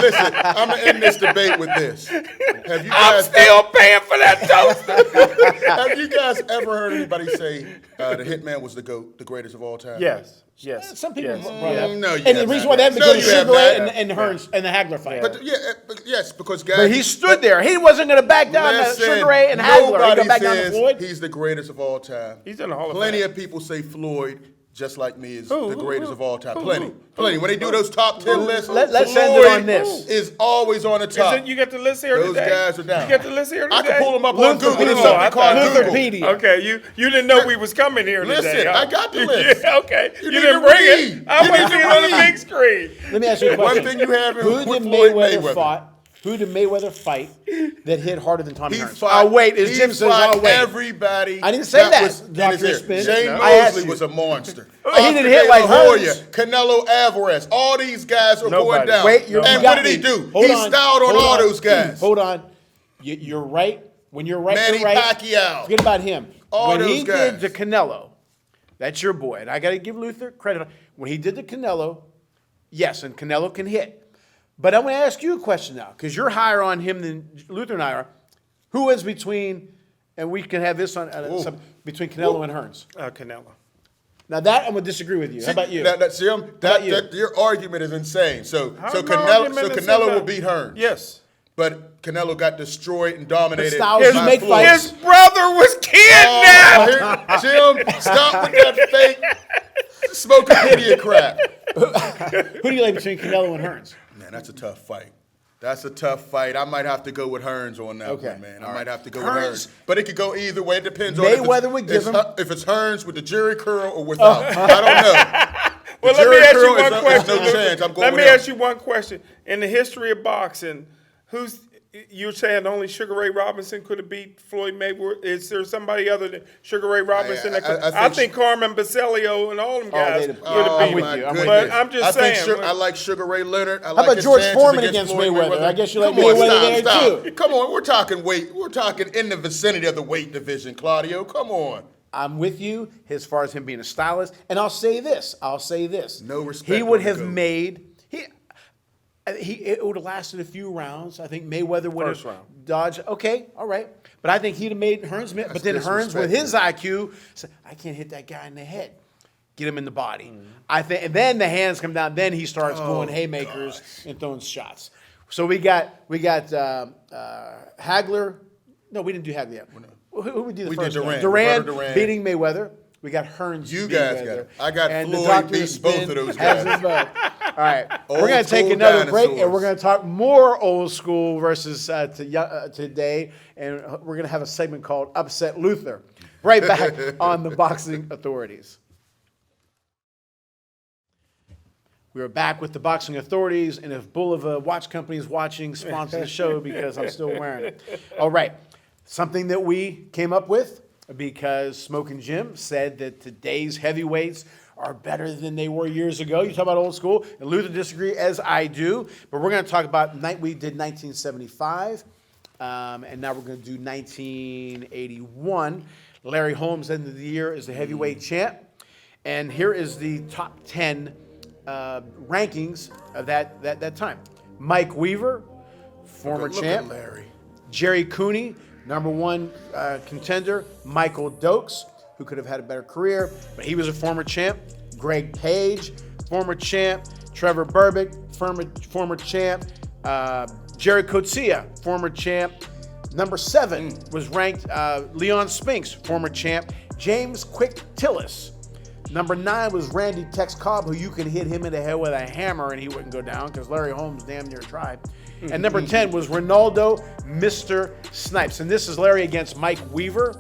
Speaker 2: Listen, I'm going to end this debate with this. Have you
Speaker 3: I'm
Speaker 2: guys
Speaker 3: still paying for that toaster.
Speaker 2: have you guys ever heard anybody say the Hitman was the GOAT, the greatest of all time?
Speaker 3: Yes. Yes.
Speaker 1: Some people
Speaker 3: yes.
Speaker 1: brought it up.
Speaker 2: No, you
Speaker 1: and the
Speaker 2: have
Speaker 1: reason
Speaker 2: not.
Speaker 1: why they haven't
Speaker 2: No,
Speaker 1: been
Speaker 2: you
Speaker 1: to
Speaker 2: have
Speaker 1: Sugar Ray
Speaker 2: not.
Speaker 1: and Hearns and the Hagler fight.
Speaker 2: But yes, because guys.
Speaker 1: But he stood there. He wasn't going to back down to
Speaker 2: Listen,
Speaker 1: Sugar Ray and Hagler. He
Speaker 2: nobody
Speaker 1: got back down to
Speaker 2: says
Speaker 1: Floyd.
Speaker 2: he's the greatest of all time.
Speaker 3: He's in the Hall of
Speaker 2: Plenty
Speaker 3: Fame.
Speaker 2: of people say Floyd just like me, is the greatest of all time. Plenty. When they do those top 10 lists,
Speaker 1: Let's end it on this.
Speaker 2: is always on the top.
Speaker 3: You got the list here
Speaker 2: Those
Speaker 3: today?
Speaker 2: guys are down.
Speaker 3: You got the list here today?
Speaker 2: I can pull them up on Google. There's
Speaker 1: Lutherpedia.
Speaker 2: something called Google.
Speaker 1: Lutherpedia.
Speaker 3: Okay, you didn't know we was coming here today.
Speaker 2: Listen,
Speaker 3: huh?
Speaker 2: I got the list.
Speaker 3: Yeah, okay. You
Speaker 2: need
Speaker 3: didn't
Speaker 2: to
Speaker 3: bring
Speaker 2: read.
Speaker 3: it. I
Speaker 2: You
Speaker 3: want
Speaker 2: need
Speaker 3: to see
Speaker 2: to
Speaker 3: it on the
Speaker 2: read.
Speaker 3: big screen.
Speaker 1: Let me ask you a question.
Speaker 2: One thing you have
Speaker 1: Who
Speaker 2: with
Speaker 1: did
Speaker 2: Floyd
Speaker 1: Mayweather
Speaker 2: Mayweather.
Speaker 1: fight? Who did Mayweather fight that hit harder than Tommy
Speaker 2: He
Speaker 1: Hearns?
Speaker 2: fought,
Speaker 1: I'll wait. As
Speaker 2: he
Speaker 1: Jim says,
Speaker 2: fought
Speaker 1: I'll wait.
Speaker 2: everybody.
Speaker 1: I didn't say that,
Speaker 2: was in
Speaker 1: Dr.
Speaker 2: his ear.
Speaker 1: Spin.
Speaker 2: Jay
Speaker 1: No. I asked
Speaker 2: Mosley
Speaker 1: you.
Speaker 2: was a monster.
Speaker 1: He didn't hit like Hearns.
Speaker 2: Canelo Alvarez. All these guys are
Speaker 3: Nobody.
Speaker 2: going down.
Speaker 1: Wait, you
Speaker 2: and
Speaker 1: got
Speaker 2: what did he
Speaker 1: me.
Speaker 2: do?
Speaker 1: Hold
Speaker 2: He
Speaker 1: on.
Speaker 2: styled on
Speaker 1: Hold
Speaker 2: all
Speaker 1: on.
Speaker 2: those guys.
Speaker 1: Hold on. You're right. When you're right,
Speaker 2: Manny
Speaker 1: you're right.
Speaker 2: Pacquiao.
Speaker 1: Forget about him.
Speaker 2: All
Speaker 1: when
Speaker 2: those
Speaker 1: he
Speaker 2: guys.
Speaker 1: did the Canelo, that's your boy. And I got to give Luther credit. When he did the Canelo, yes, and Canelo can hit. But I'm going to ask you a question now, because you're higher on him than Luther and I are. Who is between, and we can have this on, between Canelo and Hearns?
Speaker 3: Canelo.
Speaker 1: Now that I'm going to disagree with you. How about you?
Speaker 2: Your argument is insane. So
Speaker 3: How's my
Speaker 2: Canelo
Speaker 3: argument
Speaker 2: will
Speaker 3: insane?
Speaker 2: beat Hearns.
Speaker 3: Yes.
Speaker 2: But Canelo got destroyed and dominated.
Speaker 1: styles
Speaker 2: by
Speaker 1: you make
Speaker 2: Floyd.
Speaker 1: fights.
Speaker 3: His brother was kidnapped.
Speaker 2: Jim, stop with that fake Smokepedia crap.
Speaker 1: Who do you like between Canelo and Hearns?
Speaker 2: Man, that's a tough fight. That's a tough fight. I might have to go with Hearns on that
Speaker 1: Okay.
Speaker 2: one, man.
Speaker 1: All
Speaker 2: I might
Speaker 1: right.
Speaker 2: have to go with
Speaker 1: Hearns-
Speaker 2: Hearns. But it could go either way. It depends
Speaker 1: Mayweather
Speaker 2: on
Speaker 1: would give him-
Speaker 2: if it's Hearns with the Jerry curl or without. I don't know.
Speaker 3: Well,
Speaker 2: The
Speaker 3: let me
Speaker 2: Jerry
Speaker 3: ask you
Speaker 2: curl
Speaker 3: one
Speaker 2: is
Speaker 3: question.
Speaker 2: no chance. I'm going
Speaker 3: Let
Speaker 2: with
Speaker 3: me
Speaker 2: him.
Speaker 3: ask you one question. In the history of boxing, you're saying only Sugar Ray Robinson could have beat Floyd Mayweather? Is there somebody other than Sugar Ray Robinson that could?
Speaker 2: I
Speaker 3: I
Speaker 2: think
Speaker 3: think Carmen Basilio and all them guys
Speaker 1: they'd-
Speaker 3: would have
Speaker 1: I'm
Speaker 3: beat
Speaker 1: with
Speaker 3: him.
Speaker 1: you.
Speaker 2: my
Speaker 1: I'm with
Speaker 3: But
Speaker 2: goodness.
Speaker 3: I'm just
Speaker 2: I think
Speaker 3: saying.
Speaker 2: I like Sugar Ray Leonard.
Speaker 1: How about George Foreman against
Speaker 2: Floyd
Speaker 1: Mayweather? I guess you like
Speaker 2: Come on,
Speaker 1: Mayweather
Speaker 2: stop,
Speaker 1: there,
Speaker 2: stop.
Speaker 1: too.
Speaker 2: Come on, we're talking weight. We're talking in the vicinity of the weight division, Claudio. Come on.
Speaker 1: I'm with you as far as him being a stylist. And I'll say this.
Speaker 2: No respect
Speaker 1: He would
Speaker 2: on the
Speaker 1: have
Speaker 2: goat.
Speaker 1: made. It would have lasted a few rounds. I think Mayweather would
Speaker 3: First
Speaker 1: have
Speaker 3: round.
Speaker 1: dodged. Okay, all right. But I think he'd have made Hearns. But then Hearns, with his IQ, said, "I can't hit that guy in the head. Get him in the body." I think, and then the hands come down. Then he starts going haymakers and throwing shots. So we got Hagler. No, we didn't do Hagler yet. Who we do the
Speaker 2: We
Speaker 1: first
Speaker 2: did
Speaker 1: one?
Speaker 2: Durant.
Speaker 1: Durant
Speaker 2: Roberto Durant.
Speaker 1: beating Mayweather. We got Hearns.
Speaker 2: You
Speaker 1: beating
Speaker 2: guys got
Speaker 1: Mayweather.
Speaker 2: it. I got
Speaker 1: And
Speaker 2: Floyd
Speaker 1: the Dr.
Speaker 2: beating
Speaker 1: Spin
Speaker 2: both of those
Speaker 1: has
Speaker 2: guys.
Speaker 1: his vote. All right,
Speaker 2: Old
Speaker 1: we're going to take
Speaker 2: school
Speaker 1: another break, and
Speaker 2: dinosaurs.
Speaker 1: we're going to talk more old school versus today, and we're going to have a segment called Upset Luther. Right back on the Boxing Authorities. We are back with the Boxing Authorities, and if Bull of a Watch Company is watching, sponsor the show because I'm still wearing it. All right, something that we came up with because Smokin' Jim said that today's heavyweights are better than they were years ago. You talk about old school, and Luther disagree as I do, but we're going to talk about we did 1975, and now we're going to do 1981. Larry Holmes, end of the year, is the heavyweight champ, and here is the top 10 rankings of that time. Mike Weaver, former
Speaker 2: Look
Speaker 1: champ.
Speaker 2: at Larry.
Speaker 1: Jerry Cooney, number one contender. Michael Dokes, who could have had a better career, but he was a former champ. Greg Page, former champ. Trevor Berbick, former champ. Jerry Coetzee, former champ. Number 7 was ranked Leon Spinks, former champ. James Quick Tillis. Number 9 was Randy Tex Cobb, who you could hit him in the head with a hammer and he wouldn't go down because Larry Holmes damn near tried. And number 10 was Ronaldo Mr. Snipes. And this is Larry against Mike Weaver.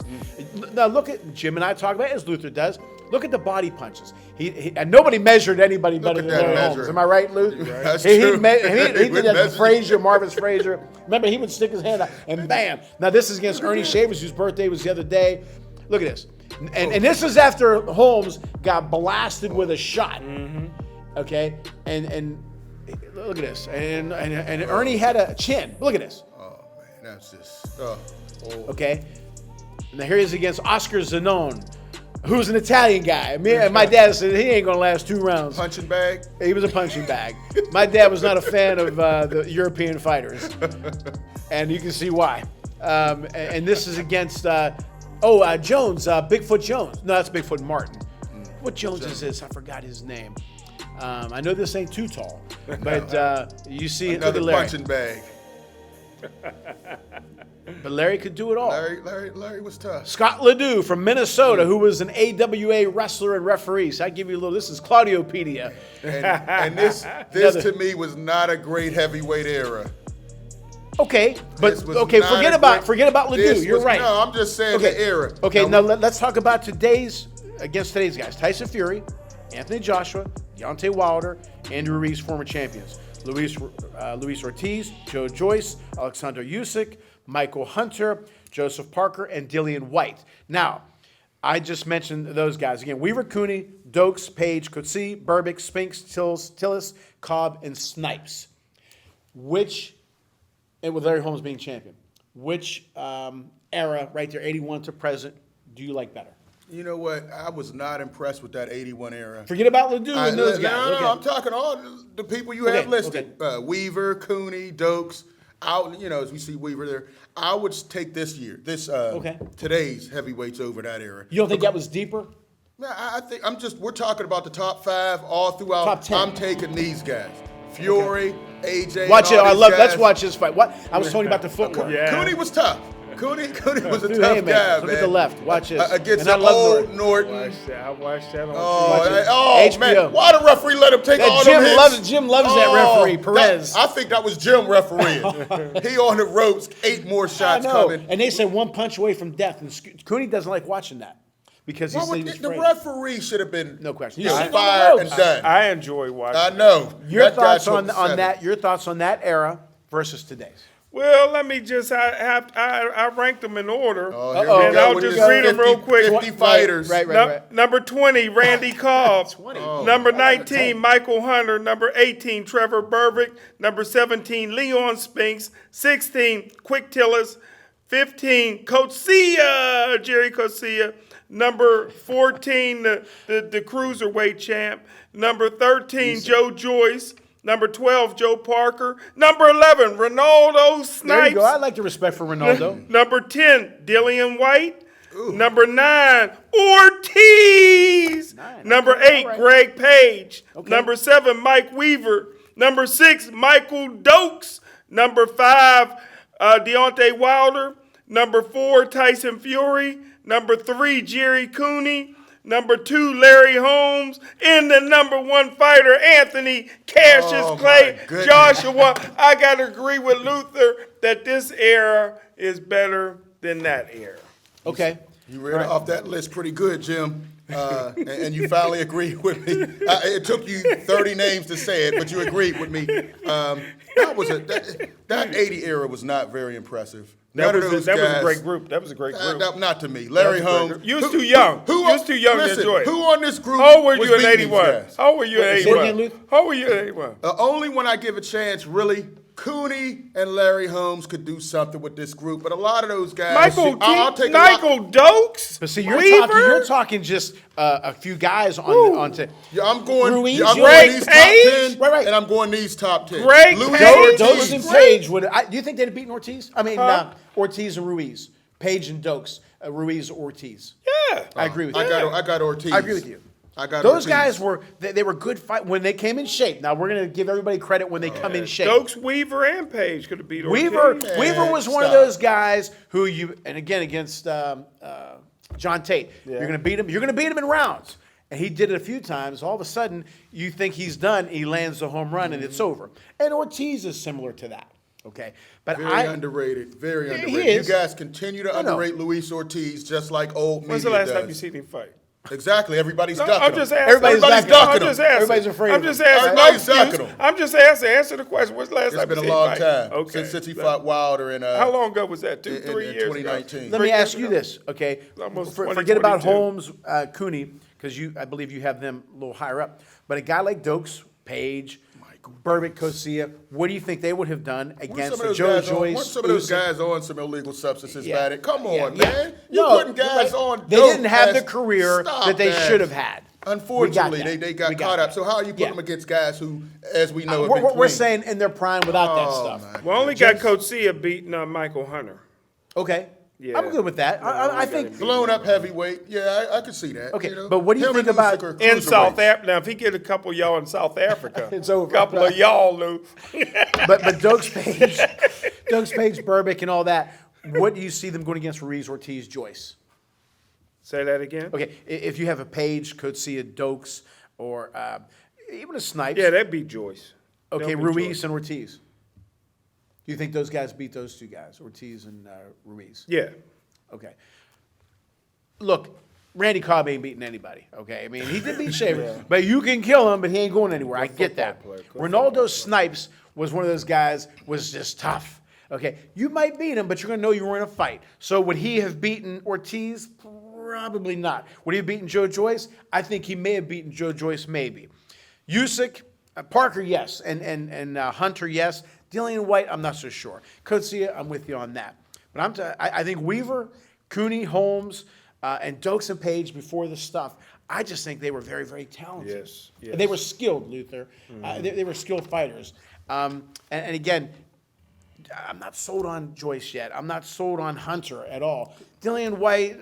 Speaker 1: Now look at, Jim and I talk about it, as Luther does. Look at the body punches. And nobody measured anybody better
Speaker 2: at
Speaker 1: than
Speaker 2: that
Speaker 1: Larry
Speaker 2: measure.
Speaker 1: Holmes. Am I right, Luther?
Speaker 2: That's
Speaker 1: He
Speaker 2: true.
Speaker 1: did that to
Speaker 2: measure.
Speaker 1: Frazier, Marvis Frazier. Remember, he would stick his hand out and bam. Now this is against Ernie Shavers, whose birthday was the other day. Look at this. And this is after Holmes got blasted with a shot. Okay? And look at this. And Ernie had a chin. Look at this.
Speaker 2: Oh, man, that's just.
Speaker 1: Okay? Now here he is against Oscar Zanone, who's an Italian guy. My dad said he ain't going to last 2 rounds.
Speaker 2: Punching bag.
Speaker 1: He was a punching bag. My dad was not a fan of the European fighters. And you can see why. And this is against, Jones, Bigfoot Jones. No, that's Bigfoot Martin. What Jones is this? I forgot his name. I know this ain't too tall, but you see, look
Speaker 2: Another
Speaker 1: at Larry.
Speaker 2: punching bag.
Speaker 1: But Larry could do it all.
Speaker 2: Larry was tough.
Speaker 1: Scott Ledoux from Minnesota, who was an AWA wrestler and referee. So I give you a little. This is Claudiopedia.
Speaker 2: And this to me was not a great heavyweight era.
Speaker 1: Okay, but
Speaker 2: This was
Speaker 1: okay,
Speaker 2: not
Speaker 1: forget about Ledoux.
Speaker 2: this
Speaker 1: You're
Speaker 2: was-
Speaker 1: right.
Speaker 2: No, I'm just saying the era.
Speaker 1: Okay, now let's talk about today's guys. Tyson Fury, Anthony Joshua, Deontay Wilder, Andrew Ruiz, former champions. Luis Ortiz, Joe Joyce, Alexander Usyk, Michael Hunter, Joseph Parker, and Dillian White. Now, I just mentioned those guys. Again, Weaver Cooney, Dokes, Page, Coetzee, Berbick, Spinks, Tillis, Cobb, and Snipes. And with Larry Holmes being champion, which era right there, 81 to present, do you like better?
Speaker 2: You know what? I was not impressed with that 81 era.
Speaker 1: Forget about Ledoux and those guys.
Speaker 2: No,
Speaker 1: Okay.
Speaker 2: I'm talking all the people you have listed. Weaver, Cooney, Dokes. As we see Weaver there. I would take today's heavyweights over that era.
Speaker 1: You don't think that was deeper?
Speaker 2: No, I think we're talking about the top 5 all throughout.
Speaker 1: Top 10.
Speaker 2: I'm taking these guys. Fury, AJ.
Speaker 1: Watch it.
Speaker 2: and all
Speaker 1: I
Speaker 2: these
Speaker 1: love.
Speaker 2: guys.
Speaker 1: Let's watch this fight. What I was telling you about the footwork.
Speaker 3: Yeah.
Speaker 2: Cooney was tough. Cooney was a
Speaker 1: Dude,
Speaker 2: tough
Speaker 1: hey, man,
Speaker 2: guy,
Speaker 1: look
Speaker 2: man.
Speaker 1: at the left. Watch this.
Speaker 2: Against
Speaker 1: And I
Speaker 2: the
Speaker 1: love
Speaker 2: old
Speaker 1: Norton.
Speaker 2: Norton.
Speaker 3: I watched that on
Speaker 2: Oh,
Speaker 1: Watch it.
Speaker 2: man.
Speaker 1: HBO.
Speaker 2: Why the referee let him take
Speaker 1: That
Speaker 2: all
Speaker 1: Jim
Speaker 2: them
Speaker 1: loves-
Speaker 2: hits?
Speaker 1: Jim loves that referee, Perez.
Speaker 2: I think that was Jim refereeing. He on the ropes, 8 more
Speaker 1: I
Speaker 2: shots
Speaker 1: know.
Speaker 2: coming.
Speaker 1: And they said 1 punch away from death. And Cooney doesn't like watching that because
Speaker 2: Well,
Speaker 1: he's
Speaker 2: the
Speaker 1: afraid.
Speaker 2: referee should have been
Speaker 1: No question.
Speaker 2: you know,
Speaker 1: You're sitting on the
Speaker 2: fired and
Speaker 1: ropes.
Speaker 2: done.
Speaker 3: I enjoy watching.
Speaker 2: I know.
Speaker 1: Your
Speaker 2: That guy
Speaker 1: thoughts
Speaker 2: took
Speaker 1: on
Speaker 2: 7.
Speaker 1: that? Your thoughts on that era versus today's?
Speaker 3: Well, let me just, I ranked them in order.
Speaker 2: Oh, here we
Speaker 3: and
Speaker 2: go
Speaker 3: I'll
Speaker 2: with
Speaker 3: just
Speaker 2: this
Speaker 3: read them real
Speaker 2: 50
Speaker 3: quick.
Speaker 2: 50 fighters.
Speaker 1: Right.
Speaker 3: Number 20, Randy Cobb.
Speaker 1: 20.
Speaker 2: Oh.
Speaker 3: Number 19, Michael Hunter. Number 18, Trevor Berbick. Number 17, Leon Spinks. 16, Quick Tillis. 15, Jerry Coetzee. Number 14, the Cruiserweight champ. Number 13, Joe Joyce. Number 12, Joe Parker. Number 11, Ronaldo Snipes.
Speaker 1: There you go. I like the respect for Ronaldo.
Speaker 3: Number 10, Dillian White. Number 9, Ortiz.
Speaker 1: 9,
Speaker 3: Number
Speaker 1: okay,
Speaker 3: 8,
Speaker 1: all right.
Speaker 3: Greg Page.
Speaker 1: Okay.
Speaker 3: Number 7, Mike Weaver. Number 6, Michael Dokes. Number 5, Deontay Wilder. Number 4, Tyson Fury. Number 3, Jerry Cooney. Number 2, Larry Holmes. And the number 1 fighter, Anthony Cassius
Speaker 2: Oh,
Speaker 3: Clay
Speaker 2: my goodness.
Speaker 3: Joshua. I got to agree with Luther that this era is better than that era.
Speaker 1: Okay.
Speaker 2: You read off that list pretty good, Jim. And you finally agreed with me. It took you 30 names to say it, but you agreed with me. That 80 era was not very impressive.
Speaker 3: That
Speaker 2: None of
Speaker 3: was
Speaker 2: those
Speaker 3: a
Speaker 2: guys-
Speaker 3: great group. That was a great group.
Speaker 2: Not to me. Larry
Speaker 3: That was a great
Speaker 2: Holmes.
Speaker 3: group. You was too young. You was too young to
Speaker 2: listen,
Speaker 3: enjoy it.
Speaker 2: Who on this group
Speaker 3: How old were
Speaker 2: was
Speaker 3: you in
Speaker 2: beating these
Speaker 3: 81?
Speaker 2: guys?
Speaker 3: How old were you in
Speaker 1: Say it again,
Speaker 3: 81?
Speaker 1: Luke.
Speaker 3: How old were you in 81?
Speaker 2: Only when I give a chance, really, Cooney and Larry Holmes could do something with this group. But a lot of those guys, I'll take a lot.
Speaker 3: Michael Dokes?
Speaker 1: But see,
Speaker 3: Weaver?
Speaker 1: you're talking just a few guys onto.
Speaker 2: Yeah, I'm going.
Speaker 1: Ruiz,
Speaker 2: I'm
Speaker 3: Greg
Speaker 2: going these
Speaker 3: Page?
Speaker 2: top 10,
Speaker 1: Right.
Speaker 2: and I'm going these top 10.
Speaker 3: Greg
Speaker 2: Louis
Speaker 3: Page?
Speaker 1: Dokes
Speaker 2: Ortiz.
Speaker 1: and Page would. Do you think they'd have beaten Ortiz? I mean,
Speaker 3: Huh?
Speaker 1: Ortiz and Ruiz. Page and Dokes. Ruiz, Ortiz.
Speaker 3: Yeah.
Speaker 1: I agree with you.
Speaker 2: I got Ortiz.
Speaker 1: I agree with you.
Speaker 2: I got
Speaker 1: Those
Speaker 2: Ortiz.
Speaker 1: guys were they were good fight when they came in shape. Now we're gonna give everybody credit when they come in shape.
Speaker 3: Dokes, Weaver, and Page could have beat Ortiz.
Speaker 1: Weaver was one of
Speaker 2: stop.
Speaker 1: those guys who and again against John Tate. You're gonna beat him. You're gonna beat him in rounds. And he did it a few times. All of a sudden, you think he's done. He lands a home run, and it's over. And Ortiz is similar to that. Okay, but
Speaker 2: Very underrated. Very
Speaker 1: Yeah, he
Speaker 2: underrated.
Speaker 1: is.
Speaker 2: You guys continue to
Speaker 1: I know.
Speaker 2: underrate Luis Ortiz just like old
Speaker 3: When's the
Speaker 2: media
Speaker 3: last
Speaker 2: does.
Speaker 3: time you seen him fight?
Speaker 2: Exactly. Everybody's
Speaker 3: No,
Speaker 2: ducking
Speaker 3: I'm just
Speaker 2: him.
Speaker 3: asking.
Speaker 1: Everybody's
Speaker 3: I'm
Speaker 2: ducking
Speaker 3: just
Speaker 2: him.
Speaker 3: asking.
Speaker 1: Everybody's afraid
Speaker 3: I'm
Speaker 1: of
Speaker 3: just
Speaker 1: him.
Speaker 3: asking.
Speaker 2: Everybody's
Speaker 3: No
Speaker 2: ducking
Speaker 3: excuse.
Speaker 2: him.
Speaker 3: I'm just asking. Answer the question. When's the last
Speaker 2: It's
Speaker 3: time
Speaker 2: been a
Speaker 3: you seen
Speaker 2: long
Speaker 3: him
Speaker 2: time
Speaker 3: fight? Okay.
Speaker 2: since he fought Wilder in
Speaker 3: How long ago was that? 2,
Speaker 2: in
Speaker 3: 3 years
Speaker 2: 2019.
Speaker 3: ago?
Speaker 1: Let
Speaker 3: 3
Speaker 1: me
Speaker 3: years
Speaker 1: ask you
Speaker 3: ago?
Speaker 1: this, okay?
Speaker 3: Almost
Speaker 1: Forget about
Speaker 3: 2022.
Speaker 1: Holmes, Cooney, because I believe you have them a little higher up. But a guy like Dokes, Page, Berbick, Coetzee, what do you think they would have done
Speaker 2: Weren't
Speaker 1: against
Speaker 2: some of those
Speaker 1: Joe
Speaker 2: guys on-
Speaker 1: Joyce?
Speaker 2: weren't some of those
Speaker 1: Usyk?
Speaker 2: guys on some illegal substances,
Speaker 1: Yeah.
Speaker 2: Maddie? Come on,
Speaker 1: Yeah,
Speaker 2: man.
Speaker 1: yeah.
Speaker 2: You're
Speaker 1: No,
Speaker 2: putting guys
Speaker 1: you're right.
Speaker 2: on.
Speaker 1: They
Speaker 2: dope
Speaker 1: didn't have the
Speaker 2: ass-
Speaker 1: career
Speaker 2: Stop
Speaker 1: that they
Speaker 2: that.
Speaker 1: should have had.
Speaker 2: Unfortunately,
Speaker 1: We got that.
Speaker 2: they got
Speaker 1: We got
Speaker 2: caught up.
Speaker 1: that.
Speaker 2: So how are you putting
Speaker 1: Yeah.
Speaker 2: them against guys who, as we know, have
Speaker 1: We're,
Speaker 2: been
Speaker 1: we're
Speaker 2: clean?
Speaker 1: saying in their prime without that
Speaker 2: Oh,
Speaker 1: stuff.
Speaker 2: my
Speaker 3: Well, only got Coetzee beating Michael Hunter.
Speaker 1: Okay.
Speaker 3: Yeah.
Speaker 1: I'm good with that. I think.
Speaker 2: Blown up heavyweight. Yeah, I could see that.
Speaker 1: Okay,
Speaker 2: you know?
Speaker 1: but what do you
Speaker 2: Him
Speaker 1: think
Speaker 2: and
Speaker 1: about-
Speaker 2: Usyk are
Speaker 3: In South
Speaker 2: cruiserweights.
Speaker 3: Africa. Now, if he get a couple of y'all in South Africa,
Speaker 1: It's over.
Speaker 3: A couple of y'all, Lou.
Speaker 1: But Dokes Page, Berbick, and all that. what do you see them going against Ruiz, Ortiz, Joyce?
Speaker 3: Say that again.
Speaker 1: Okay, if you have a Page, Coetzee, Dokes, or even a Snipes.
Speaker 3: Yeah, that'd be Joyce.
Speaker 1: Okay,
Speaker 3: They'll beat
Speaker 1: Ruiz
Speaker 3: Joyce.
Speaker 1: and Ortiz. Do you think those guys beat those two guys, Ortiz and Ruiz?
Speaker 3: Yeah.
Speaker 1: Okay. Look, Randy Cobb ain't beating anybody, okay? I mean, he did beat Shaver, but you can kill him, but he ain't going anywhere. I get that.
Speaker 3: player, good
Speaker 1: Ronaldo Snipes was one of those guys, was just tough, okay? You might beat him, but you're going to know you were in a fight. So would he have beaten Ortiz? Probably not. Would he have beaten Joe Joyce? I think he may have beaten Joe Joyce, maybe. Usyk, Parker, yes, and Hunter, yes. Dillian White, I'm not so sure. Coetzee, I'm with you on that. But I think Weaver, Cooney, Holmes, and Dokes and Page before the stuff, I just think they were very, very talented.
Speaker 3: Yes, yes.
Speaker 1: And they were skilled, Luther. They were skilled fighters. And again, I'm not sold on Joyce yet. I'm not sold on Hunter at all. Dillian White,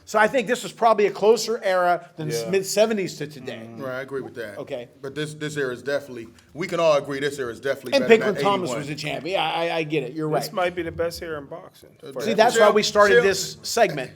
Speaker 1: So I think this was probably a closer era than
Speaker 3: Yeah.
Speaker 1: mid-'70s to today.
Speaker 2: Right, I agree with that.
Speaker 1: Okay.
Speaker 2: But this era is definitely, we can all agree this era is definitely
Speaker 1: And
Speaker 2: better
Speaker 1: Pinkman
Speaker 2: than
Speaker 1: Thomas
Speaker 2: 81.
Speaker 1: was the champion. I get it. You're right.
Speaker 3: This might be the best here in boxing.
Speaker 1: See, that's why we started
Speaker 2: Jim.
Speaker 1: this segment.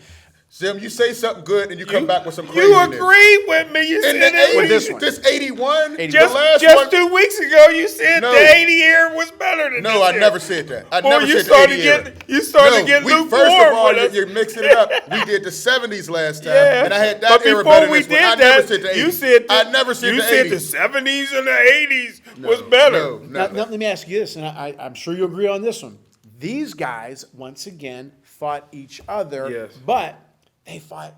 Speaker 2: Sim, you say something good and you come back with some
Speaker 3: You
Speaker 2: craziness.
Speaker 3: agree with me. You
Speaker 2: In
Speaker 3: said
Speaker 2: the
Speaker 3: it was
Speaker 2: 80s,
Speaker 1: this one.
Speaker 2: this 81, the
Speaker 3: just
Speaker 2: last
Speaker 3: just
Speaker 2: one.
Speaker 3: 2 weeks ago. You said
Speaker 2: No.
Speaker 3: the 80 year was better than
Speaker 2: No,
Speaker 3: this
Speaker 2: I
Speaker 3: year.
Speaker 2: never said that. I
Speaker 3: Or
Speaker 2: never
Speaker 3: you
Speaker 2: said
Speaker 3: started
Speaker 2: the 80 era.
Speaker 3: getting- you started getting
Speaker 2: First
Speaker 3: lukewarm
Speaker 2: of all,
Speaker 3: with us.
Speaker 2: you're mixing it up. We did the 70s last time,
Speaker 3: Yeah,
Speaker 2: and I had that
Speaker 3: but
Speaker 2: era
Speaker 3: before
Speaker 2: better than
Speaker 3: we
Speaker 2: this
Speaker 3: did
Speaker 2: one. I
Speaker 3: that,
Speaker 2: never said the 80s.
Speaker 3: you said
Speaker 2: I never said
Speaker 3: you
Speaker 2: the
Speaker 3: said
Speaker 2: 80s.
Speaker 3: the 70s and the 80s was better.
Speaker 2: No.
Speaker 1: Now, let me ask you this, and I'm sure you agree on this one. These guys, once again, fought each other,
Speaker 3: Yes.
Speaker 1: but they fought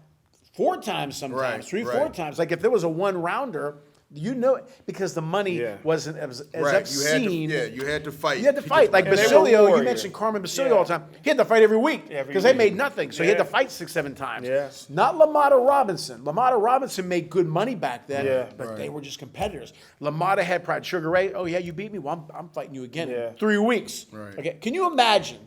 Speaker 1: 4 times sometimes,
Speaker 2: Right,
Speaker 1: 3,
Speaker 2: right.
Speaker 1: 4 times. Like if there was a 1-rounder, you know it, because the money
Speaker 3: Yeah.
Speaker 1: wasn't as
Speaker 2: Right,
Speaker 1: obscene.
Speaker 2: you had to fight.
Speaker 1: You had to fight. Like
Speaker 3: And they were
Speaker 1: Basilio, you
Speaker 3: warriors.
Speaker 1: mentioned Carmen Basilio
Speaker 3: Yeah.
Speaker 1: all the time. He had to fight every week
Speaker 3: Every
Speaker 1: because they
Speaker 3: week.
Speaker 1: made nothing. So he had to
Speaker 3: Yeah.
Speaker 1: fight 6, 7 times.
Speaker 3: Yes.
Speaker 1: Not LaMotta Robinson. LaMotta Robinson made good money back then,
Speaker 3: Yeah.
Speaker 1: but they were just competitors. LaMotta had pride. Sugar Ray, oh yeah, you beat me. Well, I'm fighting you again
Speaker 3: Yeah.
Speaker 1: in 3 weeks.
Speaker 2: Right.
Speaker 1: Okay. Can you imagine?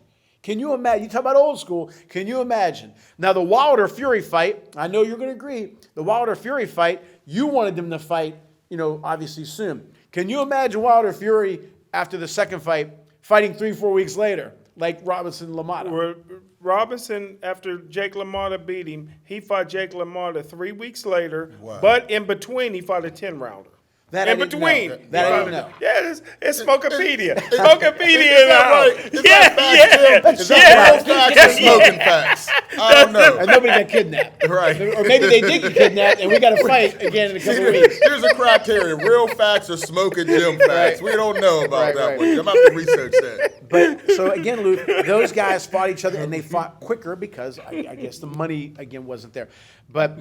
Speaker 1: You talk about old school. Can you imagine? Now, the Wilder Fury fight, I know you're going to agree. The Wilder Fury fight, you wanted them to fight, obviously soon. Can you imagine Wilder Fury after the second fight, fighting 3-4 weeks later, like Robinson and LaMotta?
Speaker 3: Where Robinson, after Jake LaMotta beat him, he fought Jake LaMotta 3 weeks later.
Speaker 2: Wow.
Speaker 3: But in between, he fought a 10-rounder.
Speaker 1: That I
Speaker 3: In
Speaker 1: didn't
Speaker 3: between.
Speaker 1: know. That I didn't know.
Speaker 3: Yeah, it's Smokepedia. Smokepedia
Speaker 2: Is that right? Is
Speaker 3: Yeah,
Speaker 2: that facts, Jim?
Speaker 3: yeah.
Speaker 2: Is that real facts or smoking facts? I don't know.
Speaker 1: And nobody got kidnapped.
Speaker 2: Right.
Speaker 1: Or maybe they did get kidnapped, and we got to fight again in a couple of weeks.
Speaker 2: Here's a criteria: real facts or smoking Jim facts. We don't know about
Speaker 1: Right,
Speaker 2: that
Speaker 1: right.
Speaker 2: one. I'm gonna have to research that.
Speaker 1: But so again, Luke, those guys fought each other, and they fought quicker because I guess the money again wasn't there. But